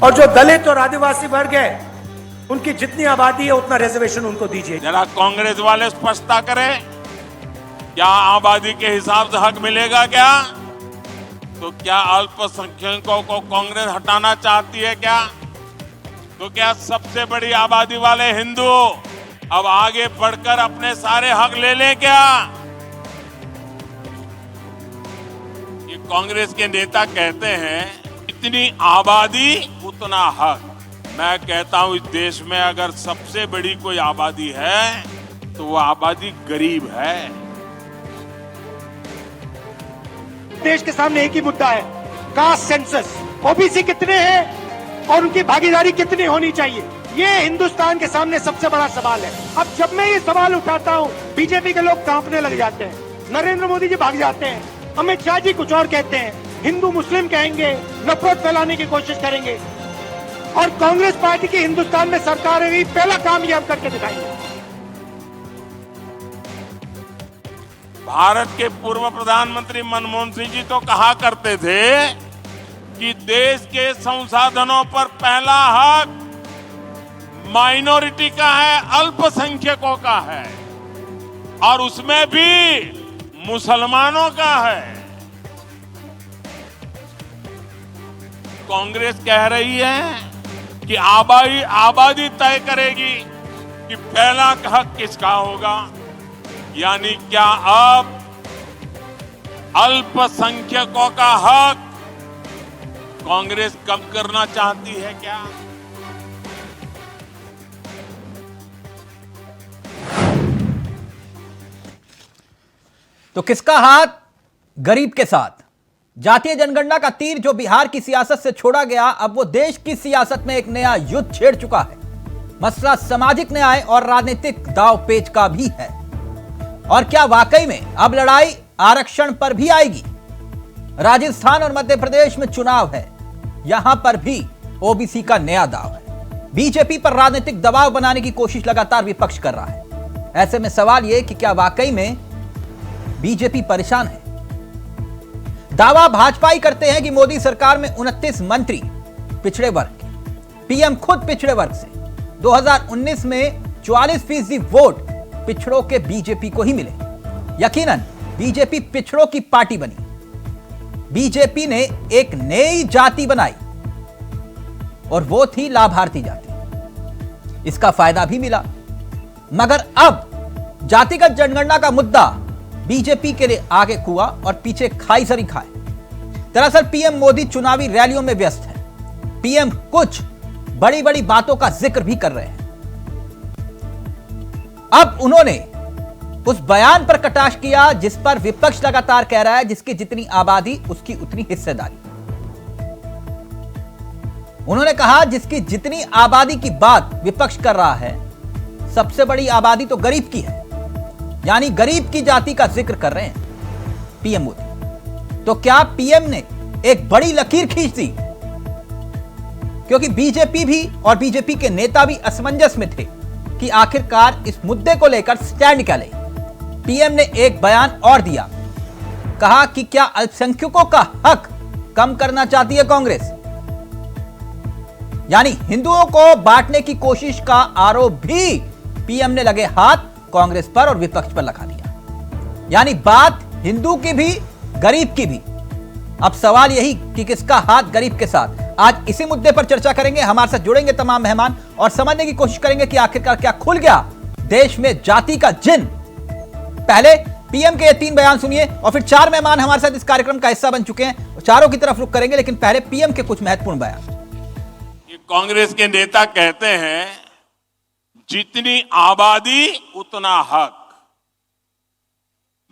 और जो दलित और आदिवासी वर्ग है उनकी जितनी आबादी है उतना रिजर्वेशन उनको दीजिए। जरा कांग्रेस वाले स्पष्टता करें, क्या आबादी के हिसाब से हक मिलेगा क्या? तो क्या अल्पसंख्यकों को कांग्रेस हटाना चाहती है क्या? तो क्या सबसे बड़ी आबादी वाले हिंदू अब आगे बढ़कर अपने सारे हक ले लें क्या? ये कांग्रेस के नेता कहते हैं इतनी आबादी उतना हक। मैं कहता हूं इस देश में अगर सबसे बड़ी कोई आबादी है तो वो आबादी गरीब है। देश के सामने एक ही मुद्दा है, कास्ट सेंसस। ओबीसी कितने हैं और उनकी भागीदारी कितनी होनी चाहिए, ये हिंदुस्तान के सामने सबसे बड़ा सवाल है। अब जब मैं ये सवाल उठाता हूँ बीजेपी के लोग कांपने लग जाते हैं, नरेंद्र मोदी जी भाग जाते हैं, अमित शाह जी कुछ और कहते हैं, हिंदू मुस्लिम कहेंगे, नफरत फैलाने की कोशिश करेंगे। और कांग्रेस पार्टी की हिंदुस्तान में सरकार है, पहला काम ये हम करके दिखाएंगे। भारत के पूर्व प्रधानमंत्री मनमोहन सिंह जी तो कहा करते थे कि देश के संसाधनों पर पहला हक माइनॉरिटी का है, अल्पसंख्यकों का है, और उसमें भी मुसलमानों का है। कांग्रेस कह रही है कि आबादी तय करेगी कि पहला हक किसका होगा। यानी क्या अब अल्पसंख्यकों का हक कांग्रेस कम करना चाहती है क्या? तो किसका हाथ गरीब के साथ? जातीय जनगणना का तीर जो बिहार की सियासत से छोड़ा गया, अब वो देश की सियासत में एक नया युद्ध छेड़ चुका है। मसला सामाजिक न्याय और राजनीतिक दांवपेच का भी है। और क्या वाकई में अब लड़ाई आरक्षण पर भी आएगी? राजस्थान और मध्य प्रदेश में चुनाव है, यहां पर भी ओबीसी का नया दांव है। बीजेपी पर राजनीतिक दबाव बनाने की कोशिश लगातार विपक्ष कर रहा है। ऐसे में सवाल यह कि क्या वाकई में बीजेपी परेशान है? दावा भाजपा ही करते हैं कि मोदी सरकार में 29 मंत्री पिछड़े वर्ग के, पीएम खुद पिछड़े वर्ग से। 2019 में 44% वोट पिछड़ों के बीजेपी को ही मिले। यकीनन बीजेपी पिछड़ों की पार्टी बनी। बीजेपी ने एक नई जाति बनाई और वो थी लाभार्थी जाति। इसका फायदा भी मिला। मगर अब जातिगत जनगणना का मुद्दा बीजेपी के लिए आगे कुआं और पीछे खाई सरी खाए। दरअसल पीएम मोदी चुनावी रैलियों में व्यस्त है। पीएम कुछ बड़ी बड़ी बातों का जिक्र भी कर रहे हैं। अब उन्होंने उस बयान पर कटाक्ष किया जिस पर विपक्ष लगातार कह रहा है जिसकी जितनी आबादी उसकी उतनी हिस्सेदारी। उन्होंने कहा जिसकी जितनी आबादी की बात विपक्ष कर रहा है, सबसे बड़ी आबादी तो गरीब की है, यानी गरीब की जाति का जिक्र कर रहे हैं पीएम मोदी। तो क्या पीएम ने एक बड़ी लकीर खींच दी? क्योंकि बीजेपी भी और बीजेपी के नेता भी असमंजस में थे कि आखिरकार इस मुद्दे को लेकर स्टैंड क्या ले। पीएम ने एक बयान और दिया, कहा कि क्या अल्पसंख्यकों का हक कम करना चाहती है कांग्रेस? यानी हिंदुओं को बांटने की कोशिश का आरोप भी पीएम ने लगे हाथ कांग्रेस पर और विपक्ष पर लगा दिया। यानी बात हिंदू की भी गरीब की भी। अब सवाल यही कि किसका हाथ गरीब के साथ। आज इसी मुद्दे पर चर्चा करेंगे। हमारे साथ जुड़ेंगे तमाम मेहमान और समझने की कोशिश करेंगे कि आखिरकार क्या खुल गया देश में जाति का जिन। पहले पीएम के ये 3 बयान सुनिए और फिर 4 मेहमान हमारे साथ इस कार्यक्रम का हिस्सा बन चुके हैं, चारों की तरफ रुख करेंगे। लेकिन पहले पीएम के कुछ महत्वपूर्ण बयान। कांग्रेस के नेता कहते हैं जितनी आबादी उतना हक।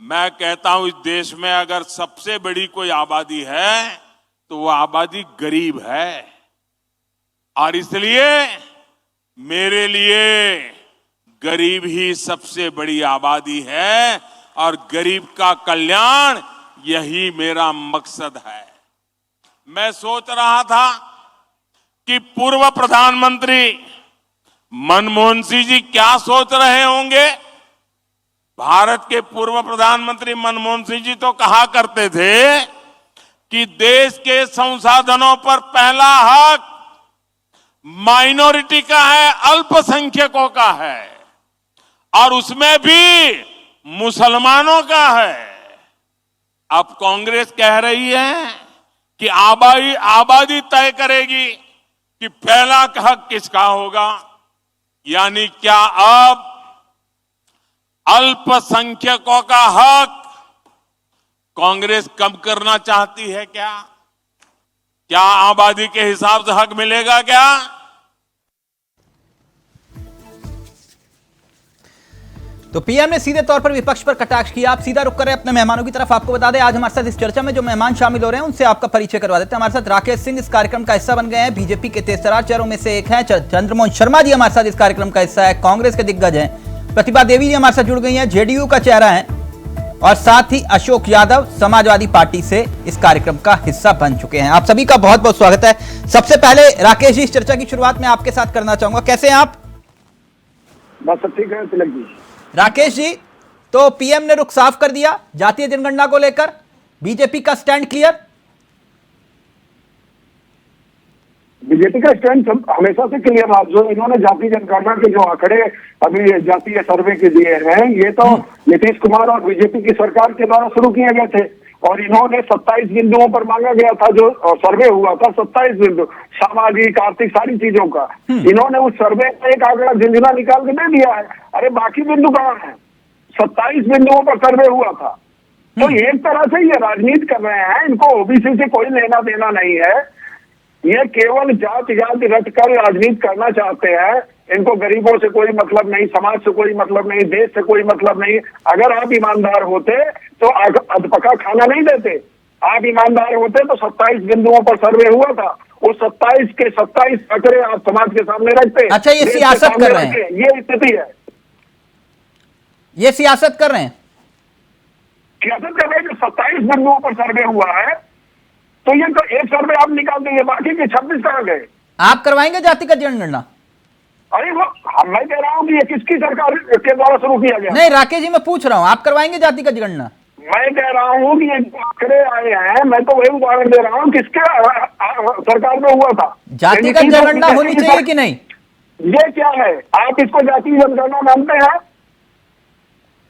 मैं कहता हूं इस देश में अगर सबसे बड़ी कोई आबादी है तो वो आबादी गरीब है, और इसलिए मेरे लिए गरीब ही सबसे बड़ी आबादी है और गरीब का कल्याण यही मेरा मकसद है। मैं सोच रहा था कि पूर्व प्रधानमंत्री मनमोहन सिंह जी क्या सोच रहे होंगे। भारत के पूर्व प्रधानमंत्री मनमोहन सिंह जी तो कहा करते थे कि देश के संसाधनों पर पहला हक माइनॉरिटी का है, अल्पसंख्यकों का है, और उसमें भी मुसलमानों का है। अब कांग्रेस कह रही है कि आबादी तय करेगी कि पहला हक किसका होगा। यानी क्या अब अल्पसंख्यकों का हक कांग्रेस कम करना चाहती है क्या? क्या आबादी के हिसाब से हक मिलेगा क्या? तो पीएम ने सीधे तौर पर विपक्ष पर कटाक्ष किया। आप सीधा रुक कर रहे अपने मेहमानों की तरफ। आपको बता दें, आज हमारे साथ इस चर्चा में जो मेहमान शामिल हो रहे हैं उनसे आपका परिचय करवा देते हैं। हमारे साथ राकेश सिंह इस कार्यक्रम का हिस्सा बन गए हैं, बीजेपी के तेजतर्रार चेहरों में से एक है। चंद्रमोहन शर्मा जी हमारे साथ इस कार्यक्रम का हिस्सा है, कांग्रेस के दिग्गज हैं। प्रतिभा देवी जी हमारे साथ जुड़ गई हैं, जेडीयू का चेहरा है। और साथ ही अशोक यादव समाजवादी पार्टी से इस कार्यक्रम का हिस्सा बन चुके हैं। आप सभी का बहुत बहुत स्वागत है। सबसे पहले राकेश जी, इस चर्चा की शुरुआत मैं आपके साथ करना चाहूंगा। कैसे हैं आप? बस सब ठीक है तिलक जी। राकेश जी, तो पीएम ने रुख साफ कर दिया जातीय जनगणना को लेकर, बीजेपी का स्टैंड क्लियर? बीजेपी का स्टैंड हमेशा से क्लियर रहा। जो इन्होंने जातीय जनगणना के जो आंकड़े अभी जातीय सर्वे के दिए हैं, ये तो नीतीश कुमार और बीजेपी की सरकार के द्वारा शुरू किए गए थे। और इन्होंने 27 बिंदुओं पर मांगा गया था, जो सर्वे हुआ था 27 बिंदु, सामाजिक आर्थिक सारी चीजों का। इन्होंने उस सर्वे का एक आंकड़ा झुंझुना निकाल के दे दिया है। अरे बाकी बिंदु कहाँ है? 27 बिंदुओं पर सर्वे हुआ था। तो एक तरह से ये राजनीति कर रहे हैं। इनको ओबीसी से कोई लेना देना नहीं है। ये केवल जाति रट कर राजनीति करना चाहते हैं। इनको गरीबों से कोई मतलब नहीं, समाज से कोई मतलब नहीं, देश से कोई मतलब नहीं। अगर आप ईमानदार होते तो अधपका खाना नहीं देते। आप ईमानदार होते तो 27 बिंदुओं पर सर्वे हुआ था। उस 27 के 27 आंकड़े आप समाज के सामने रखते। अच्छा, ये सियासत कर रहे हैं, ये स्थिति है। ये सियासत कर रहे हैं, सियासत कर रहे हैं। 27 बिंदुओं पर सर्वे हुआ है, तो ये तो एक सर्वे आप निकाल देंगे, बाकी के 26 कहां गए? आप करवाएंगे जातिगत जनगणना? अरे वो मैं कह रहा हूं कि ये किसकी सरकार के द्वारा शुरू किया गया? नहीं राकेश जी, मैं पूछ रहा हूं, आप करवाएंगे जातिगत जनगणना? मैं कह रहा हूं कि ये आंकड़े आए हैं, मैं तो वही उदाहरण दे रहा हूं किसके सरकार में हुआ था। जातिगत जनगणना होनी चाहिए कि नहीं? ये क्या है? आप इसको जातीय जनगणना मानते हैं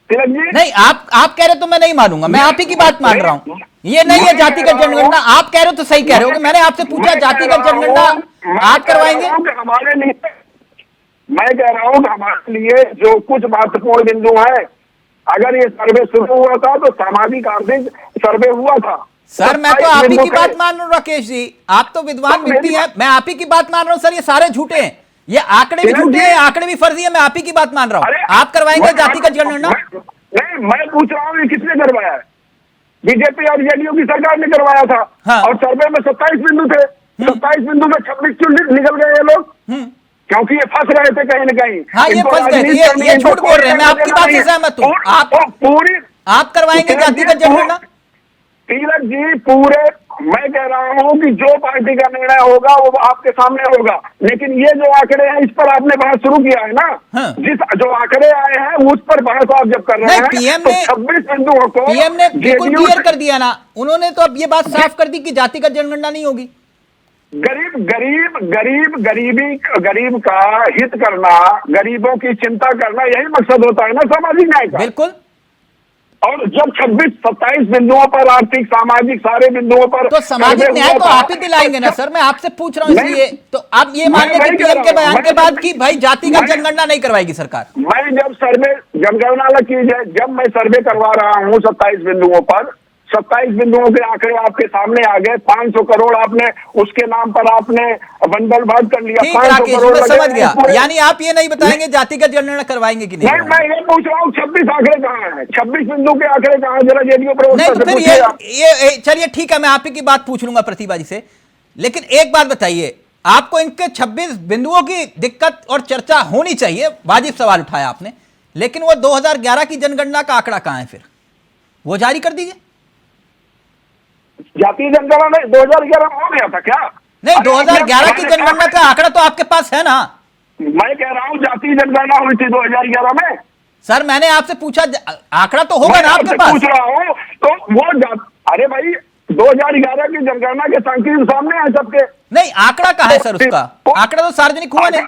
तिलक जी? नहीं, आप कह रहे तो मैं नहीं मानूंगा। मैं आप ही की बात मान रहा हूं। ये नहीं है जातिगत जनगणना। आप कह रहे हो तो सही कह रहे हो। मैंने आपसे पूछा जातिगत जनगणना आप करवाएंगे? हमारे लिए, मैं कह रहा हूं कि हमारे लिए जो कुछ महत्वपूर्ण बिंदु है, अगर ये सर्वे शुरू हुआ था तो सामाजिक आर्थिक सर्वे हुआ था। सर मैं तो आप ही की बात मान रहा हूं राकेश जी, आप तो विद्वान व्यक्ति हैं। मैं आप ही की बात मान रहा हूं। सर ये सारे झूठे हैं, ये आंकड़े भी झूठे हैं, आंकड़े भी फर्जी है। मैं आप ही की बात मान रहा हूं। आप करवाएंगे जातिगत जनगणना? नहीं, मैं पूछ रहा हूँ किसने करवाया है? बीजेपी और जेडीयू की सरकार ने करवाया था। हाँ। और सर्वे में 27 बिंदु थे। 27 बिंदु में 26 क्यों निकल गए ये लोग? क्योंकि ये फंस रहे थे कहीं न कहीं। हाँ, ये फंस गए, ये झूठ बोल रहे हैं। मैं आपकी बात से सहमत हूं। आप करवाएंगे जातिगत जनगणना? तिलक जी, पूरे मैं कह रहा हूं कि जो पार्टी का निर्णय होगा वो आपके सामने होगा। लेकिन ये जो आंकड़े हैं, इस पर आपने बहस शुरू किया है ना। हाँ। जिस जो आंकड़े आए हैं उस पर बहस आप जब कर रहे हैं, पीएम तो ने 26 बिंदुओं को पीएम ने बिल्कुल क्लियर कर दिया ना। उन्होंने तो अब ये बात साफ कर दी कि जातिगत जनगणना नहीं होगी। गरीब का हित करना, गरीबों की चिंता करना, यही मकसद होता है ना सामाजिक न्याय का। बिल्कुल। और जब 26-27 बिंदुओं पर, आर्थिक सामाजिक सारे बिंदुओं पर, तो सामाजिक न्याय तो आप ही दिलाएंगे ना सर। मैं आपसे पूछ रहा हूं इसलिए। तो आप ये मान लें कि पीएम के बयान के बाद कि भाई जातिगत जनगणना नहीं करवाएगी सरकार। मैं जब सर्वे जनगणना की जाए, जब मैं सर्वे करवा रहा हूं 27 बिंदुओं पर, 27 बिंदुओं के आंकड़े आपके सामने आ गए। 500 करोड़ आपने उसके नाम पर आपने बंडल भाग कर लिया। ठीक 500 करोड़ मैं समझ गया। यानी आप ये नहीं बताएंगे जातिगत जनगणना करवाएंगे कि नहीं? मैं ये पूछ रहा हूँ 26 आंकड़े कहाँ हैं? 26 बिंदु के आंकड़े कहाँ हैं? जरा जेडीयू नहीं प्रवक्ता तो से फिर पूछिए। ये चलिए ठीक है, मैं आप ही की बात पूछ लूंगा प्रतिभा जी से। लेकिन एक बात बताइए, आपको इनके 26 बिंदुओं की दिक्कत और चर्चा होनी चाहिए, वाजिब सवाल उठाया आपने। लेकिन वो 2011 की जनगणना का आंकड़ा कहां है? फिर वो जारी कर दीजिए। जातीय जनगणना 2011 में हो गया था क्या? नहीं, 2011 की जनगणना का आंकड़ा तो आपके पास है ना। मैं कह रहा हूँ जातीय जनगणना हुई थी 2011 में। सर मैंने आपसे पूछा, आंकड़ा तो होगा ना आपके पास। पूछ रहा हूँ तो वो अरे भाई 2011 की जनगणना के सांख्यिकी सामने है सबके। नहीं, आंकड़ा कहाँ है सर उसका? आंकड़ा तो सार्वजनिक हुआ नहीं।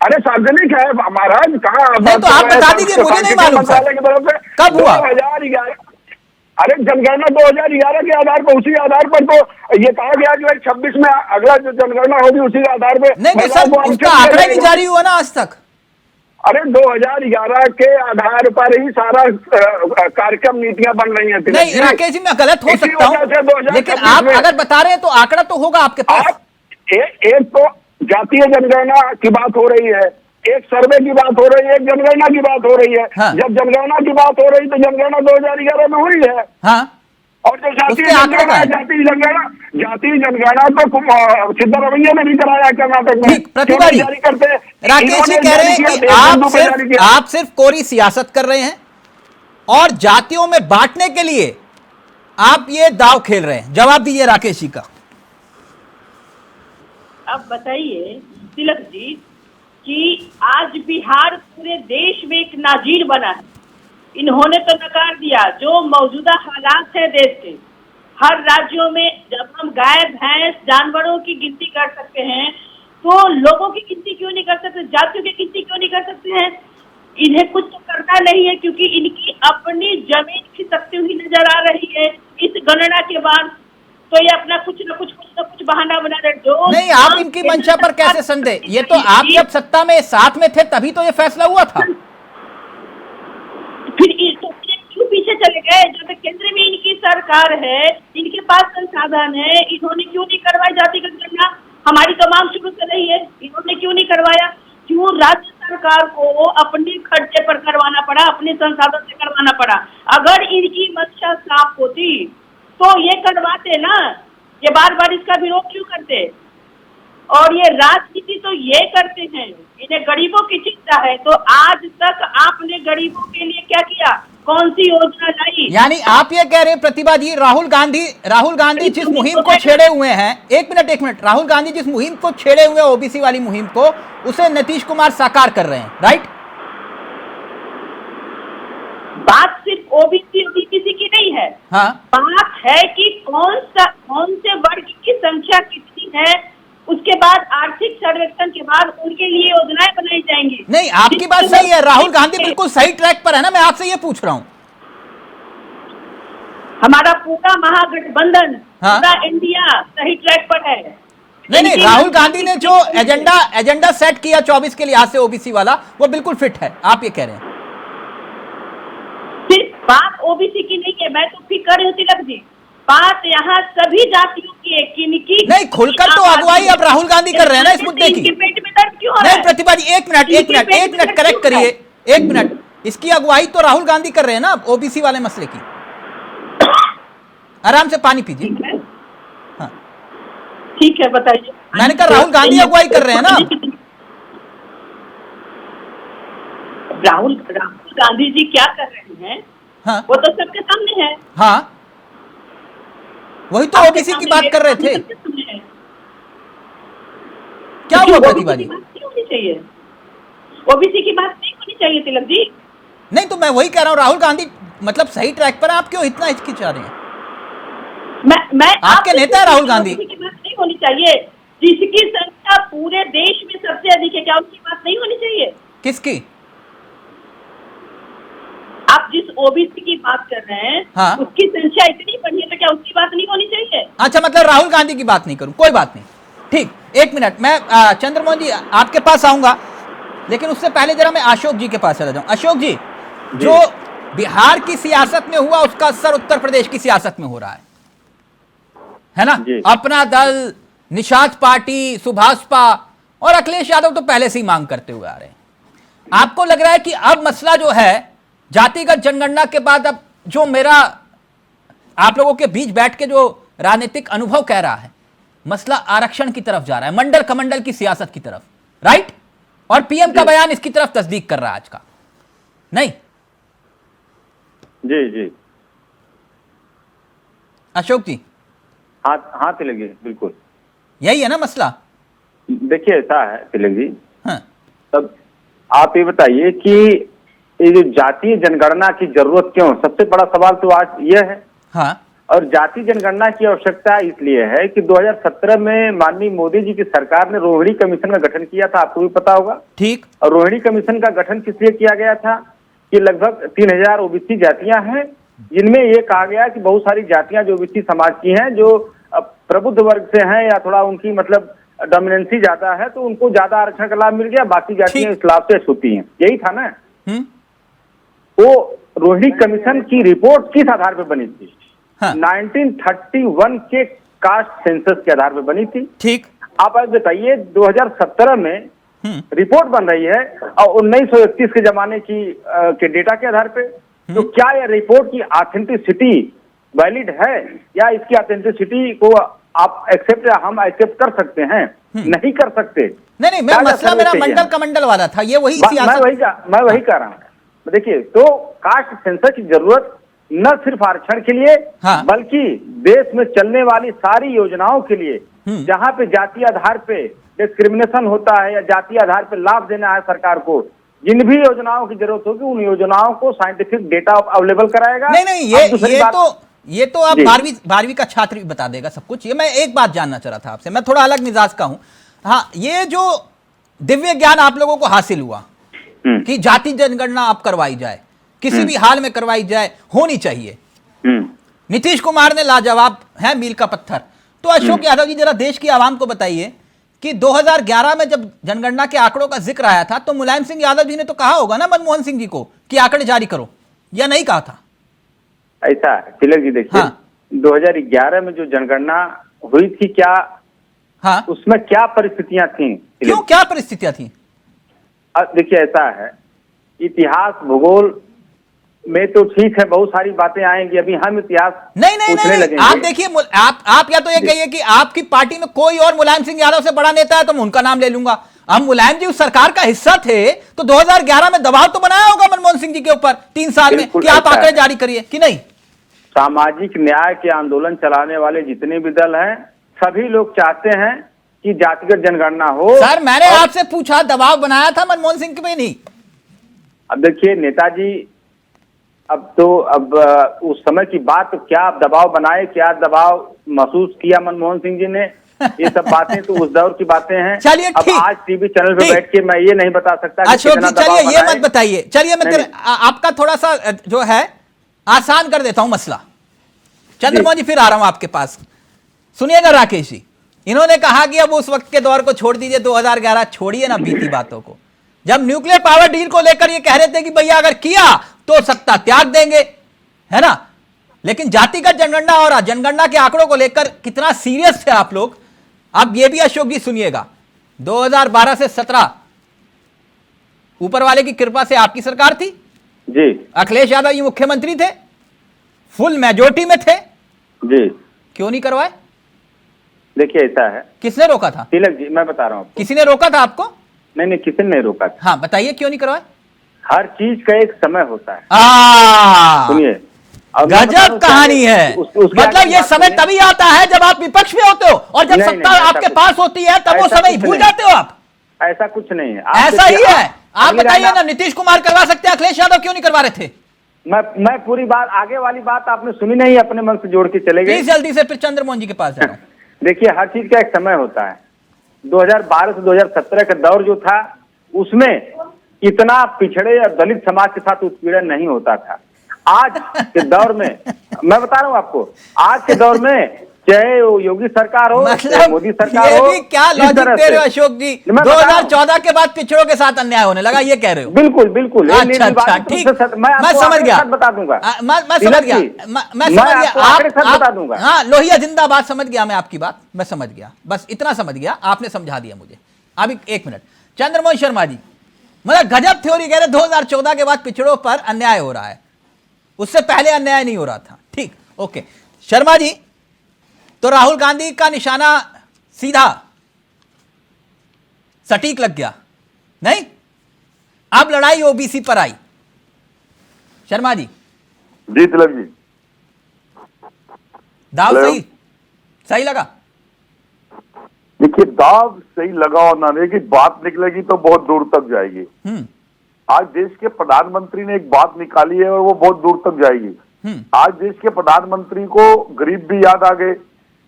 अरे सार्वजनिक है महाराज, कहाँ? नहीं तो आप बता दीजिए, मुझे नहीं मालूम सर, की तरफ से कब हुआ? 2011। अरे जनगणना 2011 के आधार पर, उसी आधार पर तो ये कहा गया कि भाई 26 में अगला जो जनगणना होगी उसी के आधार पर। नहीं तो सर उसका आंकड़ा नहीं जारी हुआ ना आज तक। अरे 2011 के आधार पर ही सारा कार्यक्रम नीतियां बन रही हैं। नहीं राकेश जी, मैं गलत हो सकता हूँ, लेकिन आप अगर बता रहे हैं तो आंकड़ा तो होगा आपके पास। एक तो जातीय जनगणना की बात हो रही है, एक सर्वे की बात हो रही है, एक जनगणना की बात हो रही है। हाँ। जब जनगणना की बात हो रही तो जनगणना 2011 में हुई है। हाँ, और जो जातीय जनगणना है, जातीय जनगणना तो सिद्धरमैया ने भी कराया कर्नाटक में। ठीक, प्रतिभा जी, राकेश जी कह रहे हैं कि आप सिर्फ कोरी सियासत कर रहे हैं और जातियों में बांटने के लिए आप ये दाव खेल रहे हैं। जवाब दीजिए राकेश जी का। अब बताइए तिलक जी कि आज बिहार पूरे देश में एक नाजीर बना है। इन्होंने तो नकार दिया जो मौजूदा हालात है देश के। हर राज्यों में जब हम गाय भैंस जानवरों की गिनती कर सकते हैं तो लोगों की गिनती क्यों नहीं कर सकते, जातियों की गिनती क्यों नहीं कर सकते हैं? इन्हें कुछ तो करना नहीं है क्योंकि इनकी अपनी जमीन खिसकती हुई नजर आ रही है इस गणना के बाद। तो ये अपना कुछ न कुछ बहाना बना रहे। जो नहीं, आप इनकी मंशा पर कैसे संदेह? ये तो आप जब सत्ता में साथ में थे तभी तो ये फैसला हुआ था। फिर क्यों पीछे चले गए? जब केंद्र में इनकी सरकार है, इनके पास संसाधन है, इन्होंने क्यों नहीं करवाई जातिगत गणना? हमारी तो मांग शुरू से रही है, इन्होंने क्यों नहीं करवाया? क्यों राज्य सरकार को अपने खर्चे पर करवाना पड़ा, अपने संसाधन से करवाना पड़ा? अगर इनकी मंशा साफ होती तो ये करवाते ना, ये बार बार इसका विरोध क्यों करते? और ये राजनीति तो ये करते हैं, इन्हें गरीबों की चिंता है। तो आज तक आपने गरीबों के लिए क्या किया? कौन सी योजना लाई? यानी आप ये कह रहे हैं प्रतिभा जी, राहुल गांधी जिस मुहिम को छेड़े हुए हैं, एक मिनट, राहुल गांधी जिस मुहिम को छेड़े हुए ओबीसी वाली मुहिम को, उसे नीतीश कुमार साकार कर रहे हैं, राइट? बात सिर्फ ओबीसी की नहीं है। हाँ, बात है कि कौन से वर्ग की संख्या कितनी है, उसके बाद आर्थिक सर्वेक्षण के बाद उनके लिए योजनाएं बनाई जाएंगी। नहीं, आपकी बात सही है, राहुल गांधी बिल्कुल सही ट्रैक पर है ना। मैं आपसे ये पूछ रहा हूँ, हमारा पूरा महागठबंधन, हाँ? पूरा इंडिया सही ट्रैक पर है। नहीं, राहुल गांधी ने जो एजेंडा सेट किया 24 के लिहाज से ओबीसी वाला, वो बिल्कुल फिट है, आप ये कह रहे हैं। सिर्फ बात ओबीसी की नहीं है, मैं तो फिक्र रही हूँ तिलक जी, बात यहाँ सभी जातियों की है। किनकी नहीं, खुलकर तो अगुवाई अब राहुल गांधी कर रहे हैं ना इस मुद्दे की। पेट में दर्द क्यों हो रहा है? नहीं प्रतिभा जी, एक मिनट करेक्ट करिए, एक मिनट। इसकी अगुवाई तो राहुल गांधी कर रहे हैं ना ओबीसी वाले मसले की। आराम से पानी पीजिए। हाँ, ठीक है, बताइए। मैंने कहा राहुल गांधी अगुवाई कर रहे हैं ना। राहुल गांधी जी क्या कर रहे हैं? हाँ, वो तो सबके सामने है। हाँ, वही तो ओबीसी की बात कर रहे थे। क्या हुआ प्रतिभा जी? होनी चाहिए ओबीसी की बात नहीं होनी चाहिए तिलक जी। नहीं तो मैं वही कह रहा हूँ, राहुल गांधी मतलब सही ट्रैक पर है, आप क्यों इतना हिचकिचा रहे हैं? मैं आपके नेता है राहुल गांधी। की बात नहीं होनी चाहिए, जिसकी संख्या पूरे देश में सबसे अधिक है, क्या उसकी बात नहीं होनी चाहिए? किसकी? आप जिस ओबीसी की बात कर रहे हैं, हाँ? उसकी संख्या इतनी बड़ी है तो क्या उसकी बात नहीं होनी चाहिए? अच्छा, मतलब राहुल गांधी की बात नहीं करूं, कोई बात नहीं, ठीक। एक मिनट, मैं चंद्रमोहन जी आपके पास आऊंगा, लेकिन उससे पहले जरा मैं अशोक जी के पास चला जाऊं। अशोक जी, जो बिहार की सियासत में हुआ उसका असर उत्तर प्रदेश की सियासत में हो रहा है ना? अपना दल, निषाद पार्टी, सुभाषपा और अखिलेश यादव तो पहले से ही मांग करते हुए आ रहे हैं। आपको लग रहा है कि अब मसला जो है जातिगत जनगणना के बाद, अब जो मेरा आप लोगों के बीच बैठ के जो राजनीतिक अनुभव कह रहा है, मसला आरक्षण की तरफ जा रहा है, मंडल कमंडल की सियासत की तरफ, राइट? और पीएम का बयान इसकी तरफ तस्दीक कर रहा है आज का, नहीं? जी अशोक जी, हाँ तिलक जी, बिल्कुल यही है ना मसला? देखिए ऐसा है तिलक जी, हाँ, तब आप ये बताइए कि ये जो जातीय जनगणना की जरूरत क्यों? सबसे बड़ा सवाल तो आज यह है। हाँ, और जाति जनगणना की आवश्यकता इसलिए है कि 2017 में माननीय मोदी जी की सरकार ने रोहिणी कमीशन का गठन किया था, आपको भी पता होगा। ठीक। और रोहिणी कमीशन का गठन किस लिए किया गया था कि लगभग 3000 ओबीसी जातियां हैं, जिनमें ये कहा गया कि बहुत सारी जातियां जो ओबीसी समाज की हैं, जो प्रबुद्ध वर्ग से हैं या थोड़ा उनकी मतलब डोमिनेंसी ज्यादा है, तो उनको ज्यादा आरक्षण का लाभ मिल गया, बाकी जातियां इस लाभ से छूती हैं। यही था ना। वो रोहिणी कमीशन की रिपोर्ट किस आधार पर बनी थी? हाँ। 1931 के कास्ट सेंसस के आधार पर बनी थी। ठीक। आप आज बताइए 2017 में रिपोर्ट बन रही है और 1931 के जमाने की के डेटा के आधार पे, तो क्या यह रिपोर्ट की ऑथेंटिसिटी वैलिड है या इसकी ऑथेंटिसिटी को आप एक्सेप्ट या हम एक्सेप्ट कर सकते हैं? नहीं कर सकते। नहीं, मैं मसला मेरा मंडल कमंडल वाला था, ये वही सियासत। मैं वही कह रहा हूँ। देखिए, तो कास्ट सेंसस की जरूरत न सिर्फ आरक्षण के लिए, हाँ। बल्कि देश में चलने वाली सारी योजनाओं के लिए, जहां पे जातीय आधार पे डिस्क्रिमिनेशन होता है या जातीय आधार पे लाभ देना है सरकार को, जिन भी योजनाओं की जरूरत होगी उन योजनाओं को साइंटिफिक डेटा अवेलेबल कराएगा। नहीं, ये तो आप 12वीं का छात्र भी बता देगा सब कुछ। ये मैं एक बात जानना चाह रहा था आपसे, मैं थोड़ा अलग मिजाज का हूं। हाँ, ये जो दिव्य ज्ञान आप लोगों को हासिल हुआ कि जाति जनगणना आप करवाई जाए, किसी भी हाल में करवाई जाए, होनी चाहिए। नीतीश कुमार ने लाजवाब है, मील का पत्थर। तो अशोक यादव जी, जरा देश की आवाम को बताइए कि 2011 में जब जनगणना के आंकड़ों का जिक्र आया था, तो मुलायम सिंह यादव जी ने तो कहा होगा ना मनमोहन सिंह जी को कि आंकड़े जारी करो, या नहीं कहा था? ऐसा तिलक जी, देखिए, हाँ। 2011 में जो जनगणना हुई थी, क्या हाँ, उसमें क्या परिस्थितियां थी? क्यों, क्या परिस्थितियां थी? देखिए, ऐसा है, इतिहास भूगोल में तो ठीक है, बहुत सारी बातें आएंगी, अभी हम इतिहास नहीं, आप देखिए, आप या तो ये कहिए कि आपकी पार्टी में कोई और मुलायम सिंह यादव से बड़ा नेता है तो मैं उनका नाम ले लूंगा। हम मुलायम जी उस सरकार का हिस्सा थे, तो 2011 में दबाव तो बनाया होगा मनमोहन सिंह जी के ऊपर 3 साल में कि आप आंकड़े जारी करिए, कि नहीं? सामाजिक न्याय के आंदोलन चलाने वाले जितने भी दल हैं, सभी लोग चाहते हैं कि जातिगत जनगणना हो। सर, मैंने आपसे पूछा, दबाव बनाया था मनमोहन सिंह पे? नहीं। अब देखिए नेताजी, अब उस समय की बात, तो क्या दबाव बनाए, क्या दबाव महसूस किया मनमोहन सिंह जी ने, ये सब बातें तो उस दौर की बातें हैं। चलिए, अब आज टीवी चैनल पे बैठ के मैं ये नहीं बता सकता। अशोक जी, चलिए ये मत बताइए। चलिए, मैं आपका थोड़ा सा जो है आसान कर देता हूं मसला। चंद्रमोहन जी, फिर आ रहा हूं आपके पास। सुनिएगा राकेश जी, इन्होंने कहा कि अब उस वक्त के दौर को छोड़ दीजिए, 2011 छोड़िए ना बीती बातों को। जब न्यूक्लियर पावर डील को लेकर ये कह रहे थे कि भैया अगर किया तो सत्ता त्याग देंगे, है ना, लेकिन जातिगत जनगणना और जनगणना के आंकड़ों को लेकर कितना सीरियस थे आप लोग। अब ये भी अशोक जी सुनिएगा, 2012 से 17 ऊपर वाले की कृपा से आपकी सरकार थी जी, अखिलेश यादव जी मुख्यमंत्री थे, फुल मेजोरिटी में थे जी, क्यों नहीं करवाए? देखिए, ऐसा है, किसने रोका था? तिलक जी, मैं बता रहा हूँ, किसी ने रोका था आपको? नहीं, किसी ने नहीं रोका था। हाँ, बताइए क्यों नहीं करवाए? हर चीज का एक समय होता है। सुनिए, गजब कहानी है। मतलब ये समय तभी आता है जब आप विपक्ष में होते हो, और जब सत्ता आपके पास होती है तब वो समय भूल जाते हो आप। ऐसा कुछ नहीं है, ऐसा ही है। आप बताइए ना, नीतीश कुमार करवा सकते हैं, अखिलेश यादव क्यों नहीं करवा रहे थे? मैं पूरी बात, आगे वाली बात आपने सुनी नहीं, अपने मन से जोड़ के चले गए। जल्दी से फिर चंद्रमोहन जी के पास जा रहा हूं। देखिए, हर चीज का एक समय होता है। 2012 से 2017 का दौर जो था, उसमें इतना पिछड़े और दलित समाज के साथ उत्पीड़न नहीं होता था। आज के दौर में मैं बता रहा हूँ आपको, आज के दौर में चाहे वो योगी सरकार हो, मतलब मोदी सरकार हो, क्या लॉजिक दे रहे हो अशोक जी? 2014 के बाद पिछड़ों के साथ अन्याय होने लगा, ये कह रहे हो? बिल्कुल बिल्कुल। अच्छा, ठीक, मैं समझ गया, बता दूंगा, मैं समझ गया, मैं समझ गया, आप बता दूंगा। हाँ, लोहिया जिंदाबाद, समझ गया मैं आपकी बात, मैं समझ गया, बस इतना समझ गया, आपने समझा दिया मुझे। अभी एक मिनट, चंद्रमोहन शर्मा जी, मतलब गजब थ्योरी कह रहे, 2014 के बाद पिछड़ों पर अन्याय हो रहा है, उससे पहले अन्याय नहीं हो रहा था। ठीक, ओके शर्मा जी, तो राहुल गांधी का निशाना सीधा सटीक लग गया, नहीं? अब लड़ाई ओबीसी पर आई। शर्मा जी, जी तिलक जी, दाव सही लगा? देखिए, दाव सही लगा और ना, लेकिन बात निकलेगी तो बहुत दूर तक जाएगी। आज देश के प्रधानमंत्री ने एक बात निकाली है और वो बहुत दूर तक जाएगी। आज देश के प्रधानमंत्री को गरीब भी याद आ गए,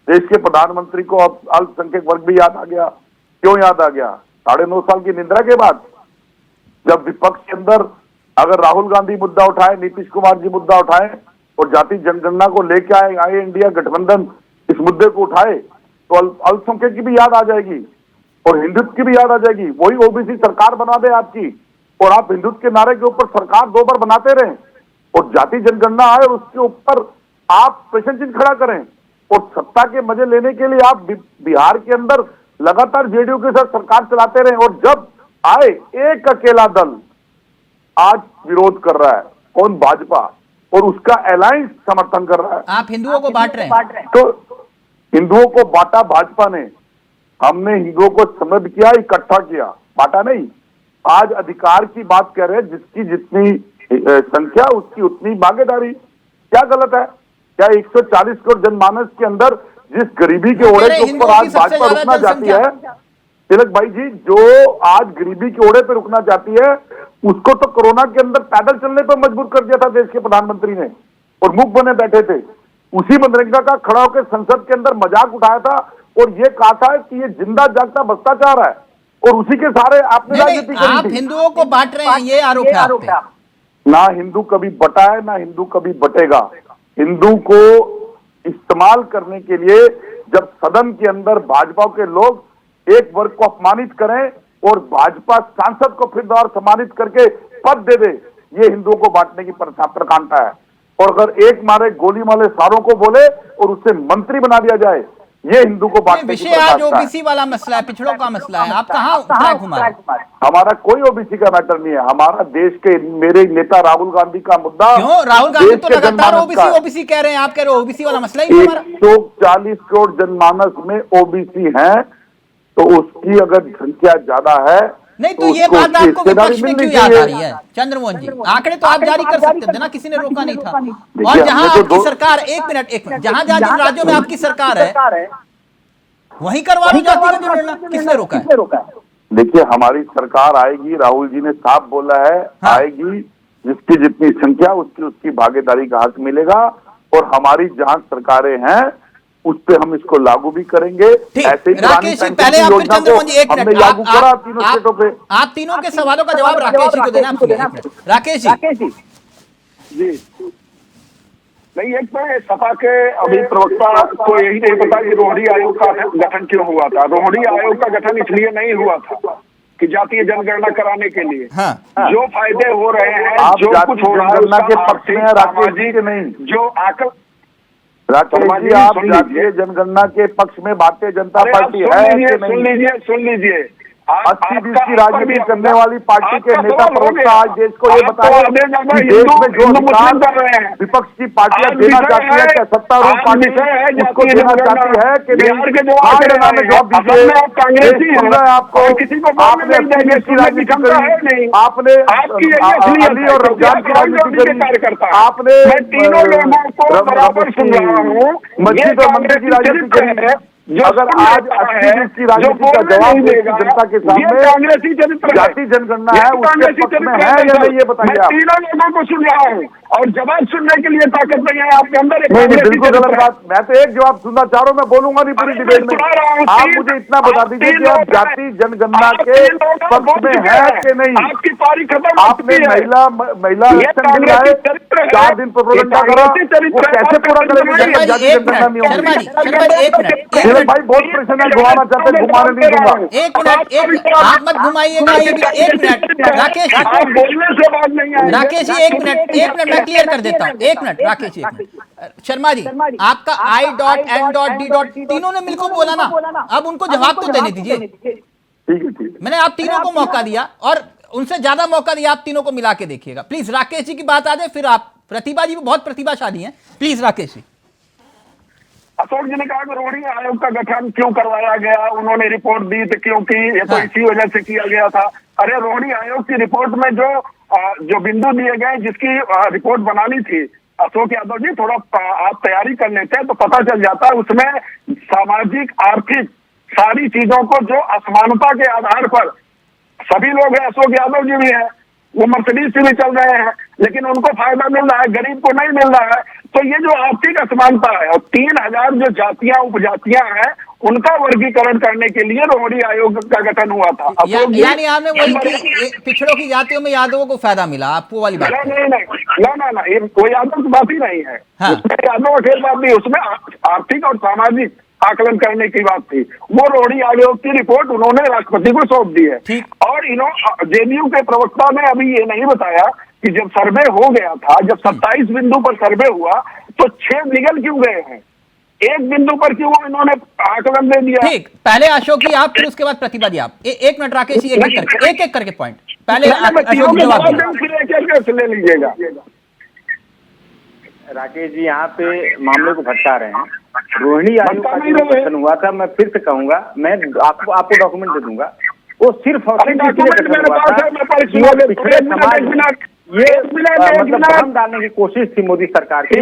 देश के प्रधानमंत्री को अब अल्पसंख्यक वर्ग भी याद आ गया। क्यों याद आ गया? 9.5 साल की निद्रा के बाद, जब विपक्ष के अंदर अगर राहुल गांधी मुद्दा उठाए, नीतीश कुमार जी मुद्दा उठाए और जाति जनगणना को लेके आए इंडिया गठबंधन इस मुद्दे को उठाए, तो अल्पसंख्यक की भी याद आ जाएगी और हिंदुत्व की भी याद आ जाएगी। वही ओबीसी सरकार बना दे आपकी, और आप हिंदुत्व के नारे के ऊपर सरकार 2 बार बनाते रहें और जाति जनगणना आए और उसके ऊपर आप प्रश्न चिन्ह खड़ा करें और सत्ता के मजे लेने के लिए आप बिहार के अंदर लगातार जेडीयू के साथ सरकार चलाते रहे, और जब आए एक अकेला दल आज विरोध कर रहा है, कौन? भाजपा, और उसका अलायंस समर्थन कर रहा है। आप हिंदुओं को बांट रहे हैं। तो हिंदुओं को बांटा भाजपा ने, हमने हिंदुओं को समृद्ध किया, इकट्ठा किया, बांटा नहीं। आज अधिकार की बात कर रहे हैं, जिसकी जितनी संख्या उसकी उतनी भागीदारी। क्या गलत है? क्या 140 करोड़ जनमानस के अंदर जिस गरीबी के ओढ़े के ऊपर आज भाजपा रुकना चाहती है, तिलक भाई जी, जो आज गरीबी के ओढ़े पे रुकना चाहती है, उसको तो कोरोना के अंदर पैदल चलने पर मजबूर कर दिया था देश के प्रधानमंत्री ने, और मुख बने बैठे थे। उसी मनरेगा का खड़ा होकर संसद के अंदर मजाक उठाया था और ये कहा था कि ये जिंदा जागता भ्रष्टाचार है, और उसी के सारे आपने राजनीति करी थी। आप हिंदुओं को बांट रहे हैं, ये आरोप है आप पे। ना हिंदू कभी बटा है, ना हिंदू कभी बटेगा। हिंदू को इस्तेमाल करने के लिए जब सदन के अंदर भाजपा के लोग एक वर्ग को अपमानित करें और भाजपा सांसद को फिर दोबारा सम्मानित करके पद दे दे, ये हिंदुओं को बांटने की प्रकांडता है। और अगर एक मारे गोली मारे सारों को बोले और उससे मंत्री बना दिया जाए, ये हिंदू को बांटने की विषय आज ओबीसी वाला मसला है, पिछड़ों का मसला है। आप कहाँ घुमा? हमारा कोई ओबीसी का मैटर नहीं है। हमारा देश के मेरे नेता राहुल गांधी का मुद्दा। क्यों? राहुल गांधी तो लगातार ओबीसी कह रहे हैं, आप कह रहे हो ओबीसी वाला मसला ही नहीं हमारा। 140 करोड़ जनमानस में ओबीसी हैं, तो उसकी अगर संख्या ज्यादा है नहीं, तो ये बात आपको विपक्ष में क्यों याद आ रही है चंद्रमोहन जी? आंकड़े तो आप जारी कर सकते थे ना, किसी ने रोका नहीं था। और जहां आपकी सरकार, एक मिनट, जहां जहां जिन राज्यों में आपकी सरकार है वहीं करवा लो जाति जनगणना, किसने रोका है? देखिए, हमारी सरकार आएगी, राहुल जी ने साफ बोला है, आएगी, जिसकी जितनी संख्या उसकी भागीदारी का हक मिलेगा, और हमारी जहां सरकारें हैं उस पे हम इसको लागू भी करेंगे। ऐसे ही राकेश जी, पहले आप फिर चंद्रमोहन जी, एक मिनट, लागू करा तीनों स्टेटों पे। आप तीनों के सवालों का जवाब राकेश जी को देना। राकेश जी नहीं, एक तो सपा के अभी प्रवक्ता को यही नहीं पता कि रोहिणी आयोग का गठन क्यों हुआ था। रोहिणी आयोग का गठन इसलिए नहीं हुआ था कि जातीय जनगणना कराने के लिए। जो फायदे हो रहे हैं, जो कुछ हो रहा है के पक्ष में, सामाजिक नहीं, जो आकल राकेश जी, आप जातीय जनगणना के पक्ष में भारतीय जनता पार्टी है कि नहीं? सुन लीजिए 80-20 की राजनीति करने वाली पार्टी के नेता प्रवक्ता आज देश को ये बताया कि देश में जो अधिकार विपक्ष की पार्टियां देना चाहती है, क्या सत्तारूढ़ पार्टी उसको देना चाहती है कि नहीं? जवाब दीजिए। आपको आपने 80-20 की राजनीति करी, आपने अली और रमजान की राजनीति करी, आपने मस्जिद और मंदिर की राजनीति करी। अगर आज 80-20 की राजनीति का जवाब देगी जनता के सामने जाति जनगणना है, उसके पक्ष में है या नहीं, ये बताइए आप। तीनों लोगों को सुन रहा हूँ और जवाब सुनने के लिए ताकत नहीं है आपके अंदर। नहीं, बिल्कुल गलत बात। मैं तो एक जवाब सुनना चाह रहा हूँ, मैं बोलूंगा नहीं पूरी डिबेट में। आप मुझे इतना बता दीजिए कि आप जाति जनगणना के पक्ष में है कि नहीं? आपकी पारी खत्म। आपने महिला इलेक्शन में आए 4 दिन प्रोपेगेंडा करा, वो कैसे पूरा करेंगे? जाति जनगणना नहीं होगी। भाई बहुत परेशान है, घुमाना चाहते हैं, घुमाने नहीं दूंगा। एक मिनट, आप मत घुमाइएगा। ये भी एक मिनट राकेश जी, बोलने से बात नहीं है। राकेश जी एक मिनट मैं क्लियर कर देता हूँ। एक मिनट राकेश जी, एक मिनट। शर्मा जी, आपका I.N.D. तीनों ने मिलकर बोला ना, अब उनको जवाब तो देने दीजिए। ठीक है। मैंने आप तीनों को मौका दिया और उनसे ज्यादा मौका दिया, आप तीनों को मिला के देखिएगा। प्लीज राकेश जी की बात आ जाए, फिर आप। प्रतिभा जी भी बहुत प्रतिभाशाली हैं, प्लीज राकेश जी। अशोक जी ने कहा कि रोहिणी आयोग का गठन क्यों करवाया गया, उन्होंने रिपोर्ट दी थी क्योंकि ये तो इसी वजह से किया गया था। अरे रोहिणी आयोग की रिपोर्ट में जो बिंदु दिए गए, जिसकी रिपोर्ट बनानी थी, अशोक यादव जी थोड़ा आप तैयारी कर लेते तो पता चल जाता। उसमें सामाजिक आर्थिक सारी चीजों को, जो असमानता के आधार पर सभी लोग हैं, अशोक यादव जी भी हैं, वो मर्सिडीज से भी चल रहे हैं, लेकिन उनको फायदा मिल रहा है, गरीब को नहीं मिल रहा है। तो ये जो आर्थिक असमानता है, और 3000 जो जातियां उपजातियां हैं उनका वर्गीकरण करने के लिए रोहड़ी आयोग का गठन हुआ था। यानी आपने वही कि पिछड़ों की जातियों में यादवों को फायदा मिला, आपको वाली बात ना, ये कोई यादव की बात ही नहीं है। हाँ। उसमें यादव अखेर बात नहीं, उसमें आर्थिक और सामाजिक आकलन करने की बात थी। वो रोहड़ी आयोग की रिपोर्ट उन्होंने राष्ट्रपति को सौंप दी है। और जेडीयू के प्रवक्ता ने अभी ये नहीं बताया कि जब सर्वे हो गया था, जब 27 बिंदु पर सर्वे हुआ तो 6 निगल क्यों गए हैं, एक बिंदु पर क्यों इन्होंने आकलन दे दिया। ठीक, पहले अशोक जी आप, फिर उसके बाद प्रतिभा जी आप। एक मिनट राकेश जी, एक एक करके पॉइंट पहले अशोक जी जवाब फिर ले लीजिएगा। राकेश जी यहाँ पे मामले को भटका रहे हैं। रोहिणी आयोग का जो गठन हुआ था, मैं फिर से कहूंगा, मैं आपको डॉक्यूमेंट दे दूंगा, वो सिर्फ और सिर्फ इसलिए गठन हुआ था कि वो पिछड़े समाज में ये मतलब भ्रम डालने की कोशिश थी मोदी सरकार की।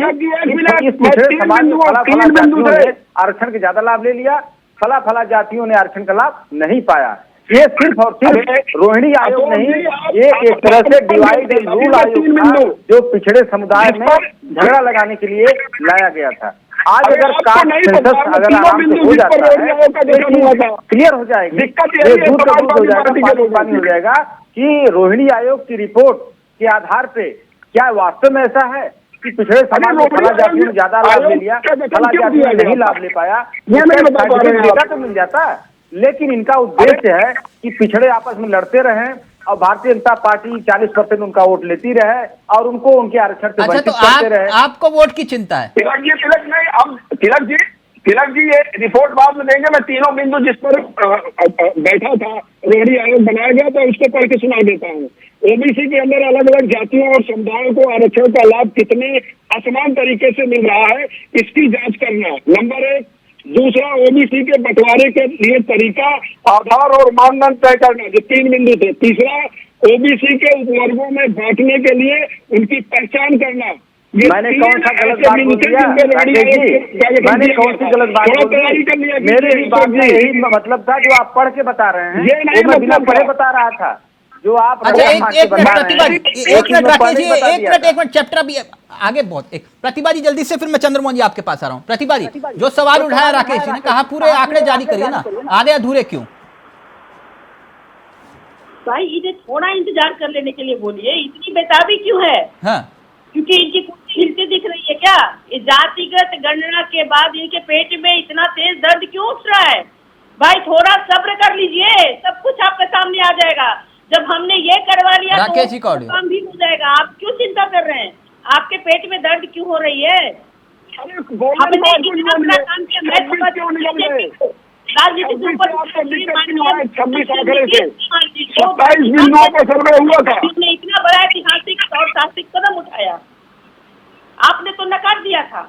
इस पिछड़े समाज में फला जातियों ने आरक्षण के ज्यादा लाभ ले लिया, फला जातियों ने आरक्षण का लाभ नहीं पाया। ये सिर्फ और सिर्फ रोहिणी आयोग नहीं, ये एक तरह से डिवाइड एंड रूल आयोग था जो पिछड़े समुदाय में झगड़ा लगाने के लिए लाया गया था। आज अगर कास्ट सेंसस अगर आराम से हो जाता है, क्लियर हो जाएगी, दूध का दूध हो जाएगा, पानी हो जाएगा कि रोहिणी आयोग की रिपोर्ट के आधार पे क्या वास्तव में ऐसा है कि पिछड़े समाज में फला जातियों ने ज्यादा लाभ ले लिया, फला जातियों ने नहीं लाभ ले पाया, डेटा तो मिल जाता। लेकिन इनका उद्देश्य है कि पिछड़े आपस में लड़ते रहें और भारतीय जनता पार्टी 40% उनका वोट लेती रहे और उनको उनके आरक्षण से वंचित करते रहे। आपको वोट की चिंता है? तिलक जी ये रिपोर्ट बाद में देंगे। मैं तीनों बिंदु जिस पर बैठा था, रोहड़ी आयोग बनाया गया था, उसको पढ़ के सुना देता हूँ। ओबीसी के अंदर अलग अलग जातियों और समुदायों को आरक्षण का लाभ कितने असमान तरीके से मिल रहा है, इसकी जांच करना, नंबर 1। दूसरा, ओबीसी के बंटवारे के लिए तरीका, आधार और मानदंड तय करना, जो 3 बिंदु थे। तीसरा, ओबीसी के उपवर्गों में बांटने के लिए उनकी पहचान करना। मैंने कौन सा गलत बात बोल दिया? मैंने कौन सी गलत बात बोल दी? मेरे ही बात में यही मतलब था जो आप पढ़ के बता रहे हैं, वो मैं बिना पढ़े बता रहा था जो आप। अच्छा, एक मिनट चैप्टर भी आगे बहुत। एक प्रतिभा जी जल्दी से, फिर मैं चंद्रमोहन जी आपके पास आ रहा हूँ। प्रतिभा जी, जो सवाल उठाया राकेश जी ने, कहा पूरे आंकड़े जारी करिए ना, आधे अधूरे क्यों? भाई इन्हें थोड़ा इंतजार कर लेने के लिए बोलिए, इतनी बेताबी क्यों है? हाँ, क्योंकि इनकी कुर्सी हिलती दिख रही है क्या? इस जातिगत गणना के बाद इनके पेट में इतना तेज दर्द क्यों उठ रहा है? भाई थोड़ा सब्र कर लीजिए, सब कुछ आपके सामने आ जाएगा। जब हमने ये करवा लिया तो काम भी हो जाएगा। आप क्यों चिंता कर रहे हैं? आपके पेट में दर्द क्यों हो रही है? हमने इतना बड़ा काम किया, मैं राजनीति के ऊपर 26 आंकड़े से 27 बिंदुओं पर सर्वे हुआ था। इतना बड़ा ऐतिहासिक और साहसिक कदम उठाया, आपने तो नकार दिया था।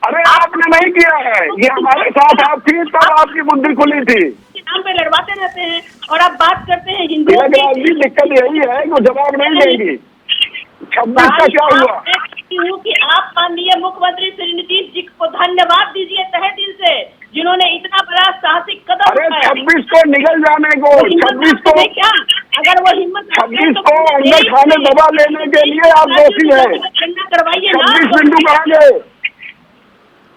अरे आपने नहीं किया है, ये हमारे साथ आप थी तब आपकी बुद्धि खुली थी। नाम पे लड़वाते रहते हैं और आप बात करते हैं हिंदू की। दिक्कत यही है कि वो जवाब नहीं देंगी। 26 का क्या हुआ? कि आप माननीय मुख्यमंत्री श्री नीतीश जी को धन्यवाद दीजिए तहे दिल से, जिन्होंने इतना बड़ा साहसिक कदम उठाया। 26 को निकल जाने को, 26 को क्या अगर वो हिम्मत 26 को अंदर खाने दबा लेने के लिए आप दोषी है। करवाइए 26 बिंदु कहाँ गए?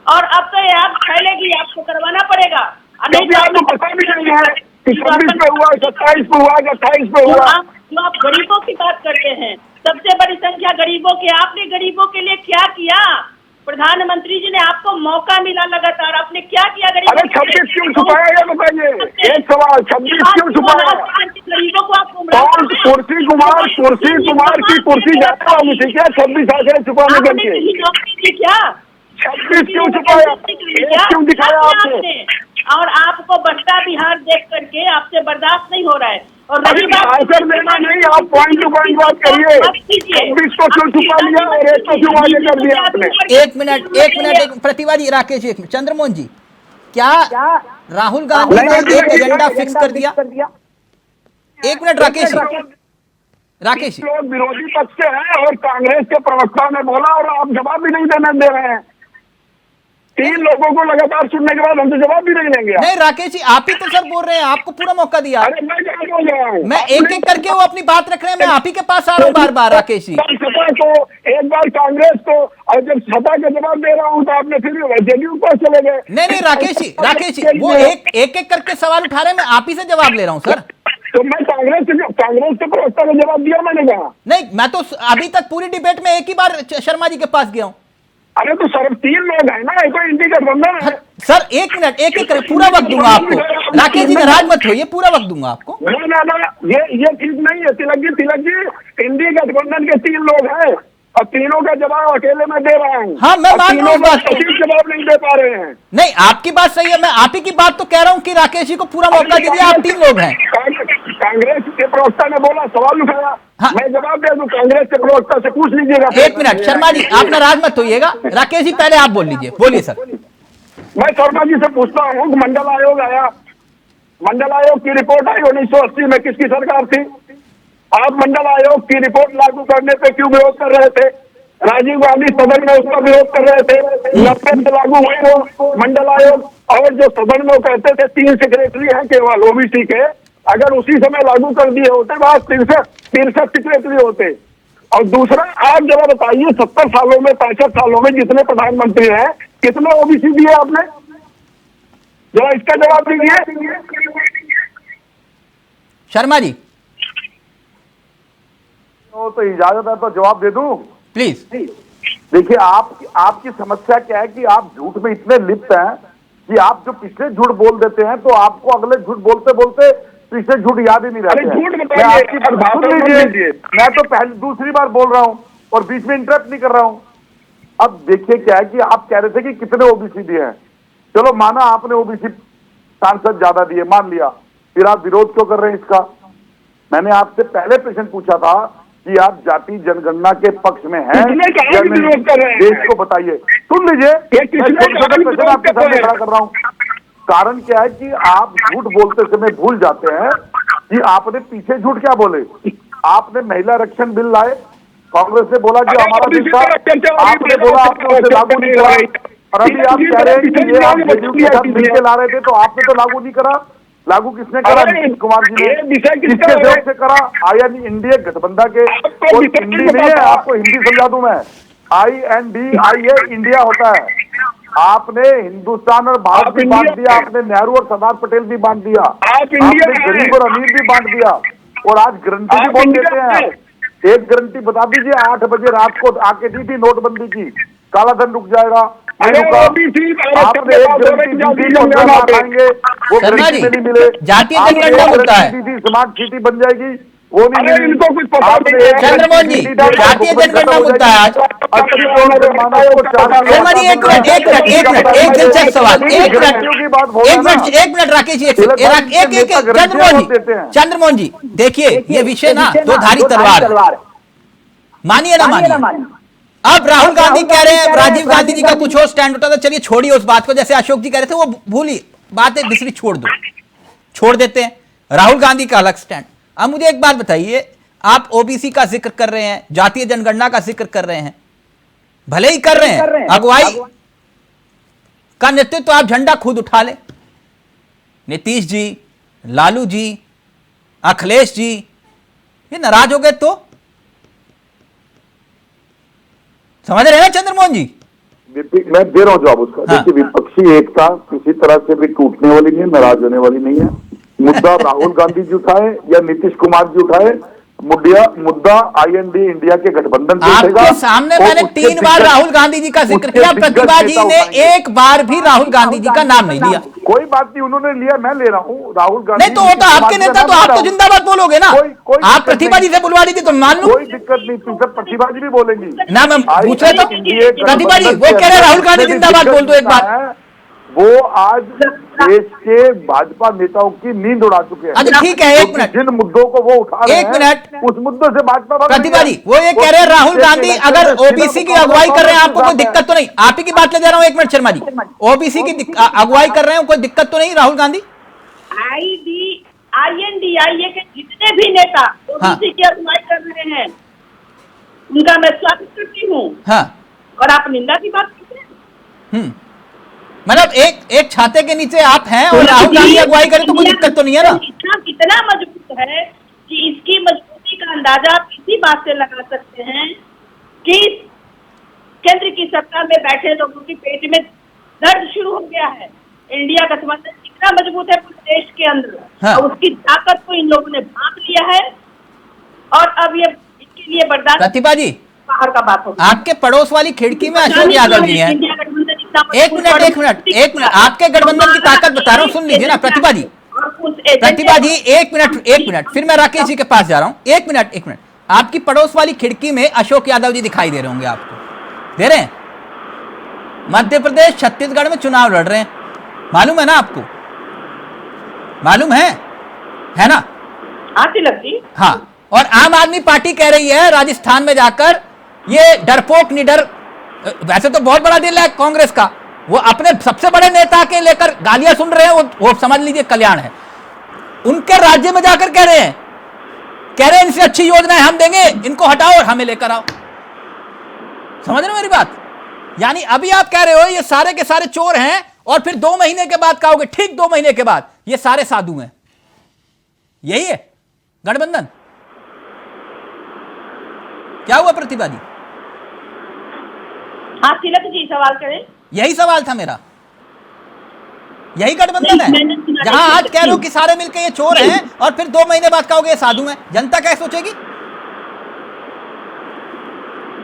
और अब तो ये आप फैलेगी, आपको करवाना पड़ेगा। क्योंकि आपको पता भी नहीं है कि 26 पे हुआ, 27 पे हुआ, 28 पे हुआ। जो आप गरीबों की बात करते हैं, सबसे बड़ी संख्या गरीबों की। आपने गरीबों के लिए क्या किया? प्रधानमंत्री जी ने आपको मौका मिला लगातार, आपने क्या किया गरीबों? अरे 26 क्यों छुपाया, ये बताइए एक सवाल। 26 क्यों छुपाया? गरीबों को आप कुर्सी कुमार की कुर्सी जाता हूँ, ठीक है? 26 आंकड़े छुपाने के लिए क्या 26 क्यों छुपाया? क्यों दिखाया आपने? और आपको बढ़ता बिहार देख करके आपसे बर्दाश्त नहीं हो रहा है। और रही बात आंसर देना नहीं, आप पॉइंट टू पॉइंट बात करिए। 26 को क्यों छुपा लिया और 1 को क्यों आगे कर दिया आपने? एक मिनट प्रतिभा जी, राकेश जी, चंद्रमोहन जी, क्या राहुल गांधी ने एक एजेंडा फिक्स कर दिया? एक मिनट राकेश जी, लोग विरोधी पक्ष से हैं और कांग्रेस के प्रवक्ता ने बोला और आप जवाब भी नहीं देने दे रहे हैं। 3 लोगों को लगातार सुनने के बाद हमसे जवाब भी नहीं लेंगे आप। नहीं राकेश जी, आप ही तो सर बोल रहे हैं, आपको पूरा मौका दिया। अरे मैं क्या बोल रहा हूँ, मैं एक एक करके वो अपनी बात रख रहे हैं, मैं आप ही के पास आ रहा हूँ बार बार राकेश जी। सपा को एक बार कांग्रेस को, और जब सपा का जवाब दे रहा हूँ तो आपने फिर जेडीयू के पास चले गए। नहीं राकेश जी वो एक करके सवाल उठा रहे हैं, मैं आप ही से जवाब ले रहा हूँ सर। तो मैं कांग्रेस के प्रवक्ता को जवाब दिया, मैंने कहा। नहीं, मैं तो अभी तक पूरी डिबेट में एक ही बार शर्मा जी के पास गया हूँ। अरे तो सर 3 लोग हैं ना, एक तो इंडी गठबंधन है। सर एक मिनट, एक एक करके पूरा वक्त दूंगा आपको। राकेश जी नाराज मत होइए, पूरा वक्त दूंगा आपको। ना ये ठीक नहीं है तिलक जी इंडी गठबंधन के 3 लोग हैं और तीनों का जवाब अकेले मैं दे रहा हूँ। हाँ, मैं मान रहा हूँ इस बात को। जवाब नहीं दे पा रहे हैं। नहीं, आपकी बात सही है, मैं आप ही की बात तो कह रहा हूँ कि राकेश जी को पूरा मौका दीजिए, आप 3 लोग हैं। कांग्रेस के प्रवक्ता ने बोला, सवाल उठाया, हाँ। मैं जवाब दे दूं, कांग्रेस के प्रवक्ता से पूछ लीजिएगा। एक मिनट शर्मा जी, आप नाराज मत होइएगा। राकेश जी पहले आप बोल लीजिए, बोलिए सर। मैं शर्मा जी से पूछता हूँ, मंडल आयोग आया, मंडल आयोग की रिपोर्ट आई 1980 में, किसकी सरकार थी? आप मंडल आयोग की रिपोर्ट लागू करने पे क्यों विरोध कर रहे थे? राजीव गांधी सदन में उसका विरोध कर रहे थे। 90 में लागू हुए वो मंडल आयोग, और जो सदन में वो कहते थे 3 सेक्रेटरी हैं केवल ओबीसी के, अगर उसी समय लागू कर दिए होते बात 63 सेक्रेटरी होते। और दूसरा, आप जरा बताइए 70 सालों में 65 सालों में जितने प्रधानमंत्री हैं, कितने ओबीसी दिए आपने? जरा इसका जवाब दीजिए। शर्मा जी तो इजाजत है तो जवाब दे दूं प्लीज। देखिए आपकी समस्या क्या है कि आप झूठ में इतने लिप्त हैं कि आप जो पिछले झूठ बोल देते हैं तो आपको अगले झूठ बोलते बोलते पिछले झूठ याद ही नहीं रहते हैं। मैं आपकी बात सुन लीजिए, मैं तो दूसरी बार बोल रहा हूं और बीच में इंटरप्ट नहीं कर रहा हूं। अब देखिए क्या है कि आप कह रहे थे कि कितने ओबीसी दिए हैं, चलो माना आपने ओबीसी सांसद ज्यादा दिए, मान लिया, फिर आप विरोध क्यों कर रहे हैं इसका? मैंने आपसे पहले प्रश्न पूछा था कि आप जाति जनगणना के पक्ष में हैं या नहीं, देश को बताइए। सुन लीजिए, प्रश्न आपके सामने खड़ा कर रहा हूं। कारण क्या है कि आप झूठ बोलते समय भूल जाते हैं कि आपने पीछे झूठ क्या बोले। आपने महिला आरक्षण बिल लाए, कांग्रेस ने बोला कि हमारा बिल था, आपने बोला आपने उसे लागू नहीं करा, और अभी आप कह रहे हैं कि ये आप जेडीयू के साथ मिलकर ला रहे थे तो आपने तो लागू नहीं करा। लागू किसने करा? नीतीश कुमार जी ने। किसके सहयोग से करा? आया नहीं इंडिया गठबंधन के। कोई हिंदी नहीं है, आपको हिंदी समझा दूं मैं, INDIA इंडिया होता है। आपने हिंदुस्तान और भारत भी बांट दिया, आपने नेहरू और सरदार पटेल भी बांट दिया, आपने गरीब और अमीर भी बांट दिया, और आज गारंटी भी बोल देते हैं। एक गारंटी बता दीजिए, 8 बजे रात को आके दी थी नोटबंदी की, काला धन रुक जाएगा। आपने एक गारंटी खाएंगे, वो गारंटी में नहीं मिले। जातीय जनगणना मुद्दा है, स्मार्ट सिटी बन जाएगी, वो नहीं मिली। इनको कुछ पता नहीं है। चंद्रमोहन जी, जातीय जनगणना मुद्दा है आज। शर्मा जी एक दिलचस्प सवाल, एक मिनट राकेश जी, चंद्रमोहन जी देखिए, ये विषय ना दो धारी तलवार है, मानिए ना मानिए। अब राहुल गांधी कह रहे हैं राजीव गांधी जी का कुछ और स्टैंड होता था, चलिए छोड़िए उस बात को, जैसे अशोक जी कह रहे थे वो भूलिए, बातें दूसरी छोड़ देते हैं। राहुल गांधी का अलग स्टैंड। अब मुझे एक बात बताइए, आप ओबीसी का जिक्र कर रहे हैं, जातीय जनगणना का जिक्र कर रहे हैं, भले ही कर रहे हैं, अगुवाई का नेतृत्व आप झंडा खुद उठा ले, नीतीश जी, लालू जी, अखिलेश जी ये नाराज हो गए तो समझ रहे हैं चंद्रमोहन जी? मैं दे रहा हूं जवाब उसका। हाँ। देखिए, विपक्षी एकता किसी तरह से भी टूटने वाली नहीं है, नाराज होने वाली नहीं है। मुद्दा राहुल गांधी जी उठाए या नीतीश कुमार जी उठाए, मुद्दा IND इंडिया के गठबंधन से उठेगा। आपके सामने मैंने 3 बार राहुल गांधी जी का जिक्र किया, प्रतिभा जी ने एक बार भी राहुल गांधी जी का नाम नहीं लिया। कोई बात नहीं, उन्होंने लिया, मैं ले रहा हूँ। राहुल गांधी नहीं तो होता आपके नेता, तो आप तो जिंदाबाद बोलोगे ना। आप प्रतिभा जी से बुलवा दीजिए तो मान लो, कोई दिक्कत नहीं, तुमसे प्रतिभा जी भी बोलेंगी ना। मैं पूछ रहा था प्रतिभा जी, वो कह रहे राहुल गांधी जिंदाबाद बोल दो एक बार। वो आज देश के भाजपा नेताओं की नींद उड़ा चुके हैं। अच्छा ठीक है, एक मिनट, जिन मुद्दों को वो उठा रहे हैं, एक मिनट, उस मुद्दों से भाजपा प्रतिभा जी वो ये कह रहे हैं राहुल गांधी अगर ओबीसी की अगुवाई कर रहे हैं आपको कोई दिक्कत तो नहीं? आप ही की बात ले जा रहा हूं, एक मिनट शर्मा जी, ओबीसी की अगुवाई कर रहे हैं कोई दिक्कत तो नहीं राहुल गांधी? INDIA के जितने भी नेता ओबीसी की अगुवाई कर रहे हैं उनका मैं स्वागत करती हूँ। हाँ, और आप निंदा की बात करते हैं। मतलब एक छाते के नीचे आप हैं और राहुल गांधी अगुवाई करें तो कोई दिक्कत तो नहीं है ना? इतना मजबूत है कि इसकी मजबूती का अंदाजा आप इसी बात से लगा सकते हैं कि केंद्र की सत्ता में बैठे लोगों की पेट में दर्द शुरू हो गया है। इंडिया गठबंधन इतना मजबूत है पूरे देश के अंदर, हाँ। और उसकी ताकत को इन लोगों ने भांप लिया है, और अब ये इसके लिए बर्दाश्त प्रतिभा जी, बाहर का बात होगा। आपके पड़ोस वाली खिड़की में अशोक यादव जी हैं। एक मिनट, आपके गठबंधन की ताकत बता रहा हूँ, सुन लीजिए ना प्रतिभा जी। प्रतिभा जी एक मिनट, फिर मैं राकेश जी के पास जा रहा हूँ। एक मिनट, आपकी पड़ोस वाली खिड़की में अशोक यादव जी दिखाई दे रहे होंगे, आपको दे रहे हैं? मध्य प्रदेश छत्तीसगढ़ में चुनाव लड़ रहे हैं, मालूम है ना आपको? मालूम है ना? हाँ तिलक जी, हाँ। और आम आदमी पार्टी कह रही है राजस्थान में जाकर, ये डरपोक निडर, वैसे तो बहुत बड़ा दिल है कांग्रेस का, वो अपने सबसे बड़े नेता के लेकर गालियां सुन रहे हैं, वो समझ लीजिए कल्याण है। उनके राज्य में जाकर कह रहे हैं इनसे अच्छी योजनाएं हम देंगे, इनको हटाओ और हमें लेकर आओ। समझ रहे हो मेरी बात? यानी अभी आप कह रहे हो ये सारे के सारे चोर हैं, और फिर 2 महीने के बाद कहोगे, ठीक 2 महीने के बाद ये सारे साधु हैं। यही है गठबंधन? क्या हुआ प्रतिभा जी? हाँ तिलक जी सवाल करें। यही सवाल था मेरा, यही गठबंधन है जहां आज कह रहे हो कि सारे मिलकर ये चोर हैं, और फिर 2 महीने बाद कहोगे ये साधु हैं। जनता क्या सोचेगी?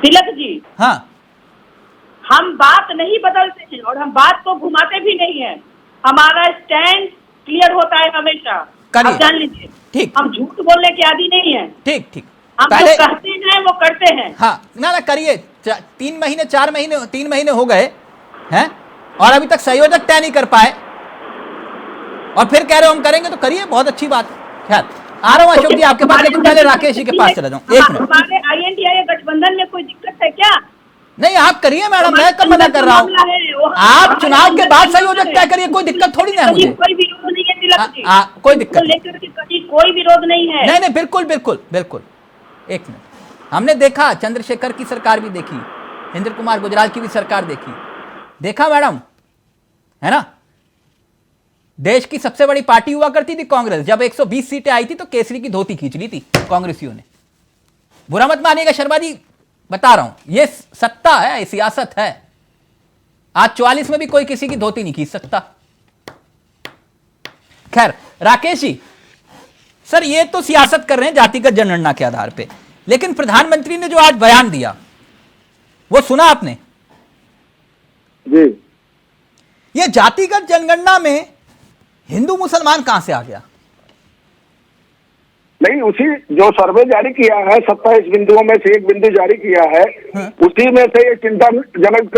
तिलक जी, हाँ, हम बात नहीं बदलते हैं और हम बात को घुमाते भी नहीं है। हमारा स्टैंड क्लियर होता है हमेशा, करिए। आप जान लीजिए। ठीक। हम झूठ बोलने के आदी नहीं है। ठीक। हम पहले जो कहते हैं वो करते हैं। हाँ, ना करिए। 3 महीने 4 महीने 3 महीने हो गए हैं, और अभी तक संयोजक तय नहीं कर पाए, और फिर कह रहे हो हम करेंगे, तो करिए, बहुत अच्छी बात है। खैर, आ रहा हूं अशोक जी आपके पास, लेकिन पहले राकेश जी के पास चला जाऊं। एक मिनट। हमारे INDA गठबंधन में कोई दिक्कत है क्या? नहीं, आप करिए मैडम, मैं कब मना कर रहा हूँ। आप चुनाव के बाद संयोजक तय करिए, कोई दिक्कत थोड़ी ना है मुझे। कोई विरोध नहीं है तिलक जी, कोई दिक्कत नहीं, लेकर के कभी कोई विरोध नहीं है। नहीं, बिल्कुल। एक मिनट, हमने देखा, चंद्रशेखर की सरकार भी देखी, इंद्र कुमार गुजराल की भी सरकार देखा मैडम, है ना? देश की सबसे बड़ी पार्टी हुआ करती थी कांग्रेस, जब 120 सीटें आई थी तो केसरी की धोती खींच ली थी कांग्रेसियों ने। बुरा मत मानिएगा शर्मा जी, बता रहा हूं, ये सत्ता है, सियासत है। आज 44 में भी कोई किसी की धोती नहीं खींच सकता। खैर, राकेश जी, सर ये तो सियासत कर रहे हैं जातिगत जनगणना के आधार पे, लेकिन प्रधानमंत्री ने जो आज बयान दिया वो सुना आपने? जी, ये जातिगत जनगणना में हिंदू मुसलमान कहां से आ गया? नहीं, उसी जो सर्वे जारी किया है 27 बिंदुओं में से एक बिंदु जारी किया है, उसी में से ये चिंताजनक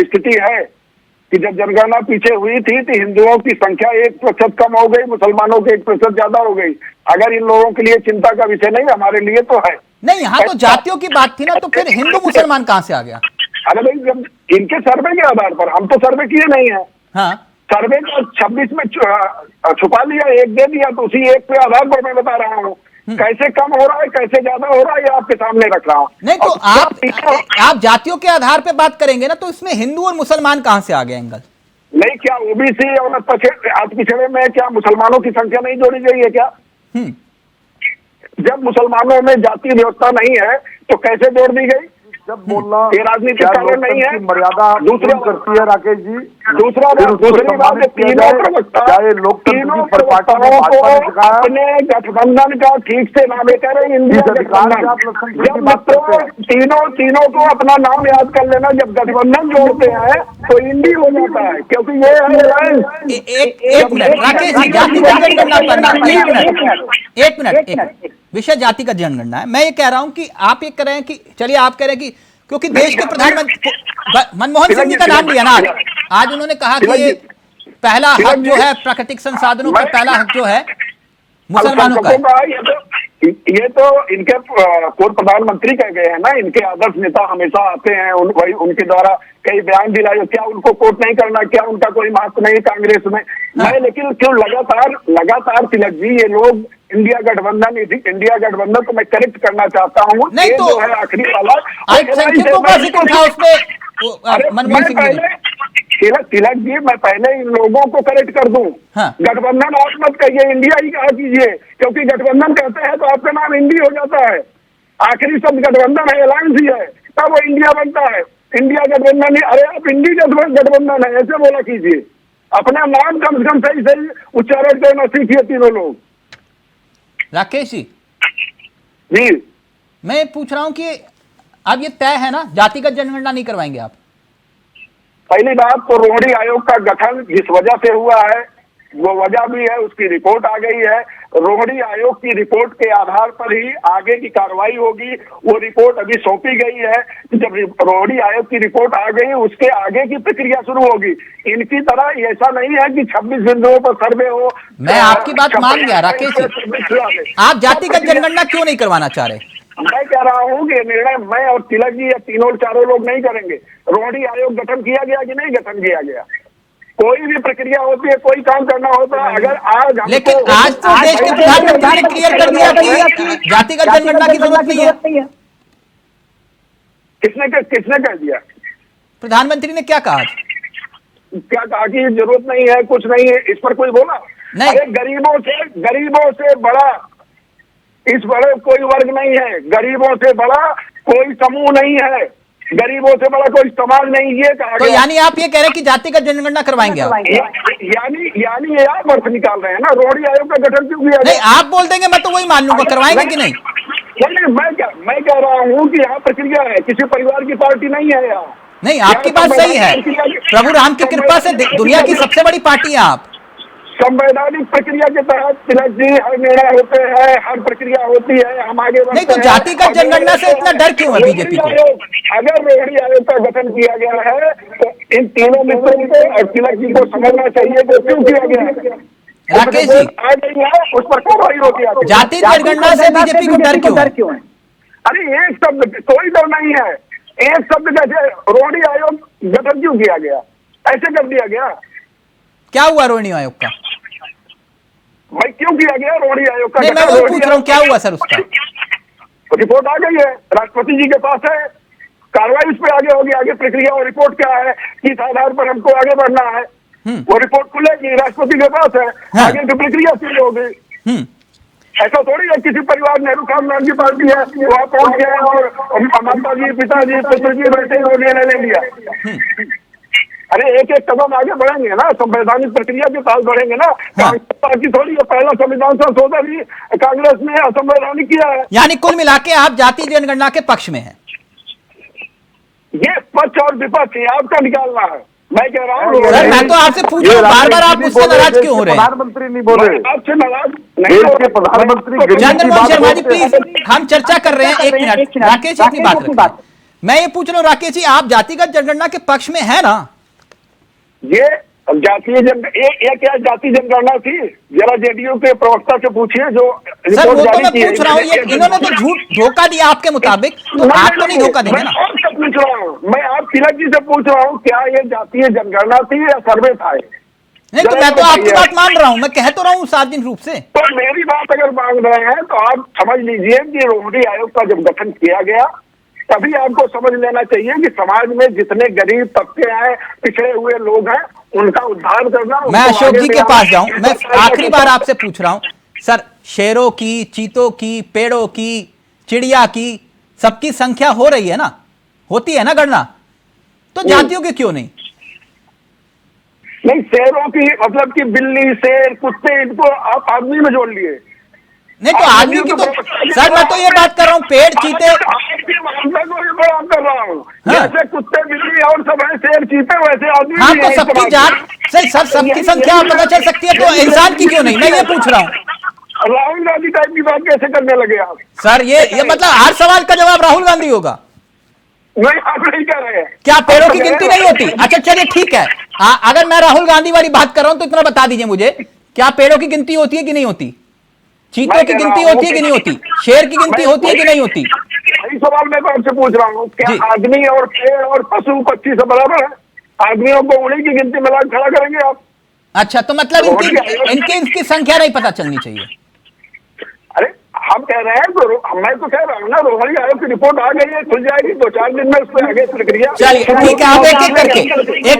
स्थिति है कि जब जनगणना पीछे हुई थी तो हिंदुओं की संख्या 1% कम हो गई, मुसलमानों की 1% ज्यादा हो गई। अगर इन लोगों के लिए चिंता का विषय नहीं, हमारे लिए तो है। नहीं, यहाँ तो जातियों की बात थी ना, तो फिर हिंदू मुसलमान कहां से आ गया? अरे भाई, जब इनके सर्वे के आधार पर, हम तो सर्वे किए नहीं है, हाँ, सर्वे को 26 में छुपा लिया, 1 दे दिया, तो उसी 1 के आधार पर मैं बता रहा हूँ कैसे कम हो रहा है, कैसे ज्यादा हो रहा है, ये आपके सामने रख रहा हूँ। नहीं तो आप जातियों के आधार पे बात करेंगे ना, तो इसमें हिंदू और मुसलमान कहां से आ गए एंगल? नहीं, क्या ओबीसी और पिछड़े में क्या मुसलमानों की संख्या नहीं जोड़ी गई है क्या? जब मुसलमानों में जाति व्यवस्था नहीं है तो कैसे जोड़ दी गई? जब बोलना ये राजनीतिक कारण नहीं है, मर्यादा दूसरा करती है राकेश जी। दूसरी बात है, तीनों प्रवक्ताओं को अपने गठबंधन का ठीक से नाम लेकर इंडिया गठबंधन, जब मतलब तीनों को अपना नाम याद कर लेना, जब गठबंधन जोड़ते हैं तो इंडी हो जाता है, क्योंकि ये है अलायंस। एक मिनट राकेश जी, जातिगत जनगणना करना, एक मिनट, विषय जातिगत जनगणना है। मैं ये कह रहा हूं कि आप ये कह रहे हैं कि, चलिए आप कह रहे हैं कि क्योंकि देश के प्रधानमंत्री मनमोहन सिंह जी का नाम लिया ना आज उन्होंने कहा कि ये पहला हक जो है प्राकृतिक संसाधनों का पहला हक जो है मुसलमानों का है। ये तो इनके पूर्व प्रधानमंत्री कह गए हैं ना, इनके आदर्श नेता हमेशा आते हैं, वही उनके द्वारा कई बयान दिलाए, क्या उनको कोट नहीं करना, क्या उनका कोई महत्व नहीं कांग्रेस में? मैं लेकिन क्यों लगातार तिलक जी, ये लोग इंडिया गठबंधन को मैं करेक्ट करना चाहता हूँ। नहीं तो जो है आखिरी वाला अल्पसंख्यकों का जिक्र था उसमें मनमोहन सिंह जी ने। तिलक जी, मैं पहले इन लोगों को करेक्ट कर दूं। हाँ। गठबंधन आप मत कहिए, इंडिया ही कहा कीजिए, क्योंकि गठबंधन कहते हैं तो आपका नाम इंडी हो जाता है। आखिरी शब्द गठबंधन है, अलायंस ही है, तब वो इंडिया बनता है। इंडिया गठबंधन, अरे आप इंडी गठबंधन है ऐसे बोला कीजिए। अपना नाम कम से कम सही सही उच्चारण करना सीखिए तीनों लोग। राकेश जी, जी, मैं पूछ रहा हूं कि अब ये तय है ना, जातिगत जनगणना नहीं करवाएंगे आप? पहली बात तो रोहिणी आयोग का गठन जिस वजह से हुआ है वो वजह भी है, उसकी रिपोर्ट आ गई है। रोहिणी आयोग की रिपोर्ट के आधार पर ही आगे की कार्रवाई होगी। वो रिपोर्ट अभी सौंपी गई है। जब रोहिणी आयोग की रिपोर्ट आ गई उसके आगे की प्रक्रिया शुरू होगी। इनकी तरह ऐसा नहीं है कि 26 बिंदुओं पर सर्वे हो। मैं आपकी बात मान गया राकेश जी, आप जातिगत जनगणना क्यों नहीं करवाना चाह रहे? मैं कह रहा हूँ कि निर्णय मैं और तिलक जी या तीनों चारों लोग नहीं करेंगे। रोहिणी आयोग गठन किया गया कि नहीं गठन किया गया, कोई भी प्रक्रिया होती है, कोई काम करना होता है, अगर आज लेकिन आज तो देश के प्रधानमंत्री ने क्लियर कर दिया कि जातिगत जनगणना की जरूरत नहीं है। किसने कह दिया? प्रधानमंत्री ने क्या कहा? क्या कहा कि जरूरत नहीं है, कुछ नहीं है, इस पर कोई बोला? नहीं। अरे गरीबों से बड़ा इस बड़े कोई वर्ग नहीं है, गरीबों से बड़ा कोई समूह नहीं है, गरीबों से बड़ा कोई समाज नहीं, ये कहा तो गया। यानी आप ये कह रहे हैं कि जातिगत जनगणना करवाएंगे आप? यानी ये आप अर्थ निकाल रहे हैं ना, रोहिणी आयोग का गठन क्यों किया? नहीं, आप बोल देंगे मैं तो वही मान लूंगा, करवाएंगे कि नहीं? नहीं, मैं कह रहा हूँ कि यहाँ प्रक्रिया है, किसी परिवार की पार्टी नहीं है यहाँ। नहीं, आपकी बात सही है, प्रभु राम की कृपा से दुनिया की सबसे बड़ी पार्टी है आप। संवैधानिक प्रक्रिया के तहत तिलक जी हर निर्णय होते हैं, हर प्रक्रिया होती है, हम आगे बढ़ते नहीं, तो जातिगत जनगणना से इतना डर क्यों है बीजेपी को? अगर रोहिणी आयोग का गठन किया गया है तो इन तीनों मित्रों को और तिलक जी को समझना चाहिए कि क्यों किया गया। राकेश जी, आ गई है उस पर कार्रवाई होती है। जाति जनगणना से बीजेपी को डर क्यों है? अरे एक शब्द, कोई डर नहीं है। एक शब्द कैसे रोहिणी आयोग गठन क्यों किया गया, ऐसे कर दिया गया? क्या हुआ रोहिणी आयोग का? भाई क्यों किया गया रोहिणी आयोग का? नहीं, मैं वो पूछ रहा हूँ, क्या हुआ सर उसका? रिपोर्ट आ गई है, राष्ट्रपति जी के पास है, कार्रवाई उस पर आगे होगी। आगे प्रक्रिया और रिपोर्ट क्या है, किस आधार पर हमको आगे बढ़ना है, वो रिपोर्ट खुलेगी, राष्ट्रपति के पास है। हाँ। आगे की प्रक्रिया शुरू होगी। ऐसा थोड़ी है किसी परिवार नेहरू खानदान की पार्टी है वहां पहुंच गए और माता जी, पिताजी, पुत्र जी बैठे और निर्णय ले लिया। अरे एक एक कदम आगे बढ़ेंगे ना, संवैधानिक प्रक्रिया के साथ बढ़ेंगे ना। कांग्रेस पार्टी थोड़ी है, पहला संविधान संशोधन भी कांग्रेस ने असंवैधानिक किया है। यानी कुल मिला के आप जाति जनगणना के पक्ष में हैं? ये पक्ष और विपक्ष आपका निकालना है, मैं कह रहा हूँ। सर मैं तो आपसे पूछ रहा हूँ, बार बार आप मुझसे नाराज क्यों हो रहे हैं? प्रधानमंत्री नहीं बोले, आपसे नाराज नहीं हो रहे। प्रधानमंत्री चंद्रमोहन शर्मा जी प्लीज, हम चर्चा कर रहे हैं, एक मिनट राकेश जी अपनी बात रखें। मैं ये पूछ रहा हूँ राकेश जी, आप जातिगत जनगणना के पक्ष में है ना? ये जातीय ये क्या जाति जनगणना थी? जरा जेडीयू के प्रवक्ता से पूछिए जो सर वो तो मैं की है। पूछ रहा हूँ, ये इन्होंने तो झूठ धोखा दिया आपके मुताबिक, तो आप तो नहीं धोखा देंगे ना? मैं आपसे पूछ रहा हूँ, मैं आप तिलक जी से पूछ रहा हूँ, क्या ये जातीय जनगणना थी या सर्वे था? नहीं, तो मैं तो आपकी बात मान रहा हूँ, मैं कह तो रहा हूँ सार्वजनिक रूप से। तो मेरी बात अगर मान रहे हैं तो आप समझ लीजिए कि रोहिणी आयोग का जब गठन किया गया तभी आपको समझ लेना चाहिए कि समाज में जितने गरीब तबके हैं, पिछड़े हुए लोग हैं, उनका उद्धार करना। मैं अशोक जी के पास जाऊं, मैं आखिरी बार आपसे पूछ रहा हूं सर, शेरों की, चीतों की, पेड़ों की, चिड़िया की, सबकी संख्या हो रही है ना, होती है ना गणना, तो जातियों की क्यों नहीं? नहीं, शेरों की मतलब कि बिल्ली, शेर, कुत्ते, इनको आप आदमी में जोड़ लिए। नहीं तो आदमी की तो सर मैं तो ये बात कर रहा हूँ, पेड़, चीते आपकी मानता को ये बात कर रहा हूँ। हाँ। जैसे कुत्ते, बिल्ली और सब है, शेर, चीते, वैसे आदमी हाँ भी तो है सबकी इस जात सही सर, सबकी संख्या पता चल सकती है, तो इंसान की क्यों नहीं? मैं ये पूछ रहा हूँ। राहुल गांधी टाइप की बात कैसे करने लगे आप? सर ये मतलब हर सवाल का जवाब राहुल गांधी होगा? नहीं, आप नहीं कह रहे हैं। क्या पेड़ों की गिनती नहीं होती? अच्छा चलिए ठीक है, अगर मैं राहुल गांधी वाली बात कर रहा हूं तो इतना बता दीजिए मुझे, क्या पेड़ों की गिनती होती है कि नहीं होती? चीतों की गिनती होती है कि नहीं होती? शेर की गिनती होती है कि नहीं होती? यही सवाल मैं तो आपसे पूछ रहा हूँ, क्या जी। आदमी और पेड़ और पशु पक्षी से बराबर है? आदमियों को उन्हीं की गिनती में लाकर खड़ा करेंगे आप? अच्छा, तो मतलब इनकी संख्या नहीं पता चलनी चाहिए? अरे हम कह रहे हैं तो मैं तो कह रहा हूँ ना, रोहरी आयोग की रिपोर्ट आ गई है, खुल जाएगी 2-4 दिन में, उस पर आगे प्रक्रिया। चलिए ठीक है, आप एक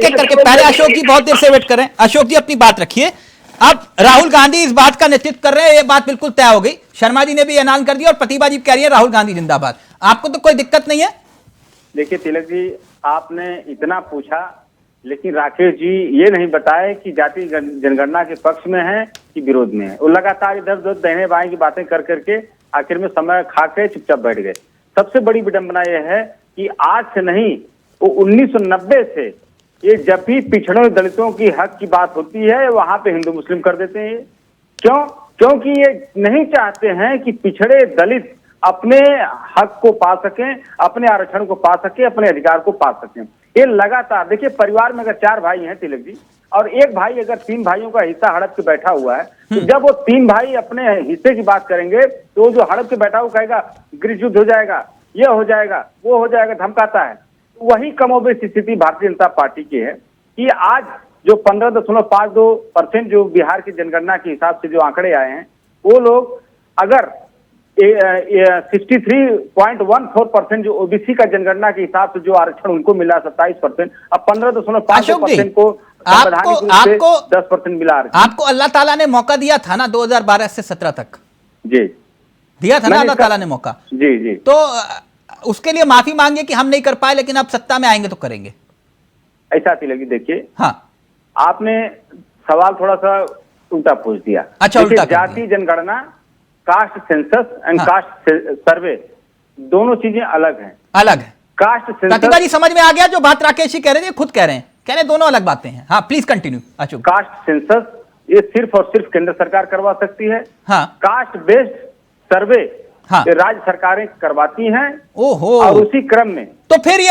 एक करके पहले अशोक जी बहुत देर से वेट कर रहे हैं। अशोक जी अपनी बात रखिए। अब राहुल गांधी इस बात का नेतृत्व कर रहे हैं, ये बात बिल्कुल तय हो गई। शर्मा जी ने भी ऐलान कर दिया और प्रतिभा जी कह रही है राहुल गांधी जिंदाबाद। आपको तो कोई दिक्कत नहीं है? देखिए तिलक जी, आपने इतना पूछा, लेकिन राकेश जी ये नहीं बताए कि जाति जनगणना के पक्ष में है कि विरोध में है। वो लगातार इधर उधर दाहिने बाएं की बातें कर करके आखिर में समय खा के चुपचाप बैठ गए। सबसे बड़ी विडंबना यह है कि आज से नहीं, वो 1990 से ये जब भी पिछड़ों दलितों की हक की बात होती है वहां पे हिंदू मुस्लिम कर देते हैं। क्यों? क्योंकि ये नहीं चाहते हैं कि पिछड़े दलित अपने हक को पा सकें, अपने आरक्षण को पा सके, अपने अधिकार को पा सकें। ये लगातार देखिए, परिवार में अगर 4 भाई हैं तिलक जी, और एक भाई अगर 3 भाइयों का हिस्सा हड़प के बैठा हुआ है, तो जब वो 3 भाई अपने हिस्से की बात करेंगे तो वो जो हड़प के बैठा हुआ कहेगा गृह युद्ध हो जाएगा, ये हो जाएगा, वो हो जाएगा, धमकाता है। वही कमोबेश स्थिति भारतीय जनता पार्टी की है कि आज जो 15.52% जो बिहार की जनगणना के हिसाब से जो आंकड़े आए हैं, वो लोग अगर 63.14% जो ओबीसी का जनगणना के हिसाब से जो आरक्षण उनको मिला 27%, अब 15.5% को संवैधानिक रूप से 10% मिला। आपको अल्लाह ताला ने मौका दिया था ना 2012 से 17 तक? जी दिया था ना अल्लाह ताला ने मौका। जी जी। तो उसके लिए माफी मांगिए कि हम नहीं कर पाए, लेकिन अब सत्ता में आएंगे तो करेंगे। ऐसा तिलक जी देखिए, हाँ, आपने सवाल थोड़ा सा उल्टा पूछ दिया। अच्छा, उल्टा कर दिया। जाति जनगणना, कास्ट सेंसस एंड हाँ। कास्ट सर्वे दोनों चीजें अलग हैं। अलग है। कास्ट प्रतिभा जी सेंसस, समझ में आ गया जो बात राकेश जी कह रहे थे, खुद कह रहे हैं, कह रहे हैं दोनों अलग बातें हैं। हाँ please continue Ashok. Caste census ये सिर्फ और सिर्फ केंद्र सरकार करवा सकती है। हाँ कास्ट बेस्ड सर्वे हाँ। ये राज्य सरकारें करवाती हैं। ओहो, और उसी क्रम में तो फिर ये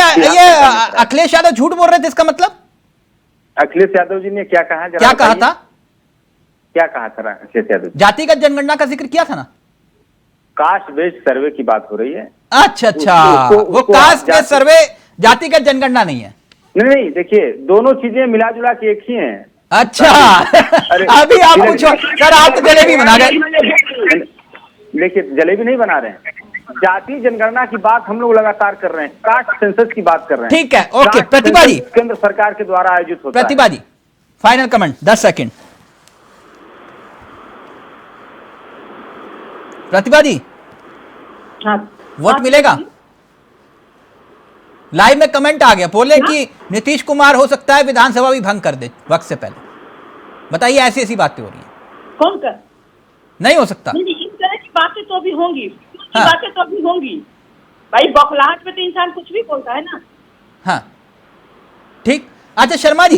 अखिलेश यादव झूठ बोल रहे थे, इसका मतलब? अखिलेश यादव जी ने क्या कहा? क्या कहा था? क्या कहा था अखिलेश यादव? जातिगत जनगणना का जिक्र किया था ना? कास्ट बेस्ड सर्वे की बात हो रही है। अच्छा अच्छा, वो कास्ट बेस्ड सर्वे जातिगत जनगणना नहीं है। नहीं, देखिए दोनों चीजें मिला जुला के एक ही हैं। अच्छा अभी आप पूछो सर, आप तो जलेबी बना रहे। देखिए जलेबी नहीं बना रहे हैं, जाति जनगणना की बात हम लोग लगातार कर रहे हैं, कास्ट सेंसस की बात कर रहे हैं। ठीक है, ओके। प्रतिभा जी, केंद्र सरकार के द्वारा आयोजित होता है। प्रतिभा जी फाइनल कमेंट 10 सेकंड। प्रतिभा जी, वोट मिलेगा? लाइव में कमेंट आ गया, बोले कि नीतीश कुमार हो सकता है विधानसभा भी भंग कर दे वक्त से पहले। बताइए, ऐसी ऐसी बातें हो रही हैं। कौन कर? नहीं हो सकता। नहीं, इस तरह की बातें तो भी होंगी, हाँ। बातें तो भी होंगी भाई। बौखलाहट में तो इंसान कुछ भी बोलता है ना। हाँ ठीक। अच्छा शर्मा जी,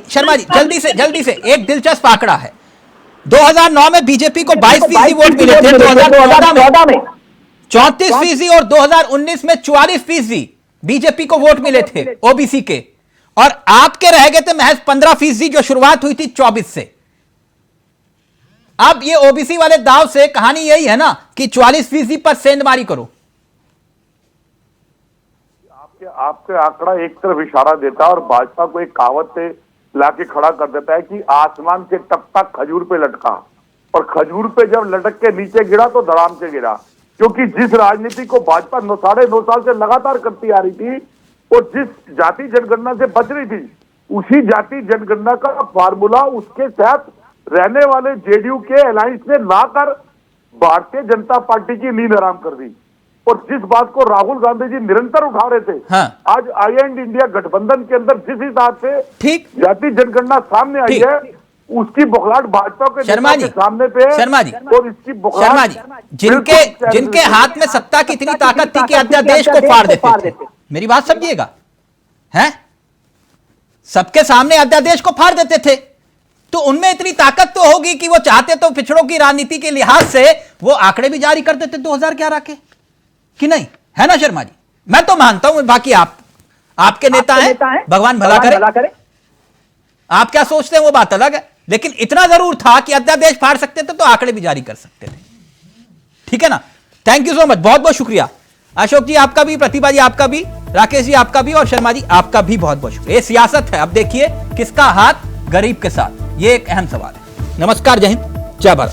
शर्मा जी जल्दी से एक दिलचस्प आंकड़ा है। 2009 में बीजेपी को 22% वोट मिले थे, 2014 में 34% और 2019 में 44% बीजेपी को वोट मिले थे ओबीसी के, और आपके रह गए थे महज 15%, जो शुरुआत हुई थी 24 से। अब ये ओबीसी वाले दाव से कहानी यही है ना कि 44% पर सेंधमारी करो। आपके आंकड़ा एक तरफ इशारा देता है और भाजपा को एक कहावत से लाके खड़ा कर देता है कि आसमान से टपका खजूर पे लटका, और खजूर पे जब लटक के नीचे गिरा तो धड़ाम से गिरा। क्योंकि जिस राजनीति को भाजपा 9.5 साल से लगातार करती आ रही थी और जिस जाति जनगणना से बच रही थी, उसी जाति जनगणना का फार्मूला उसके साथ रहने वाले जेडीयू के अलायंस ने लाकर भारतीय जनता पार्टी की नींद हराम कर दी। और जिस बात को राहुल गांधी जी निरंतर उठा रहे थे, हाँ। आज आई एंड इंडिया गठबंधन के अंदर जिस हिसाब से ठीक जाति जनगणना सामने आई है, उसकी बुखलाहट भाजपा के शर्मा जी, सामने पे है। शर्मा जी, और इसकी बुखलाहट शर्मा जी, जिनके हाथ में सत्ता की इतनी ताकत थी कि अध्यादेश को फाड़ देते थे, मेरी बात समझिएगा, हैं? सबके सामने अध्यादेश को फाड़ देते थे, तो उनमें इतनी ताकत तो होगी कि वो चाहते तो पिछड़ों की राजनीति के लिहाज से वो आंकड़े भी जारी कर देते 2011 के, कि नहीं? है ना शर्मा जी? मैं तो मानता हूं, बाकी आपके नेता हैं, भगवान भला करे। आप क्या सोचते हैं वो बात अलग है, लेकिन इतना जरूर था कि अध्यादेश फाड़ सकते थे तो आंकड़े भी जारी कर सकते थे। ठीक है ना? थैंक यू सो मच, बहुत बहुत शुक्रिया। अशोक जी आपका भी, प्रतिभा जी आपका भी, राकेश जी आपका भी, और शर्मा जी आपका भी बहुत बहुत शुक्रिया। ये सियासत है, अब देखिए किसका हाथ गरीब के साथ, ये एक अहम सवाल है। नमस्कार, जय हिंद, जय भारत।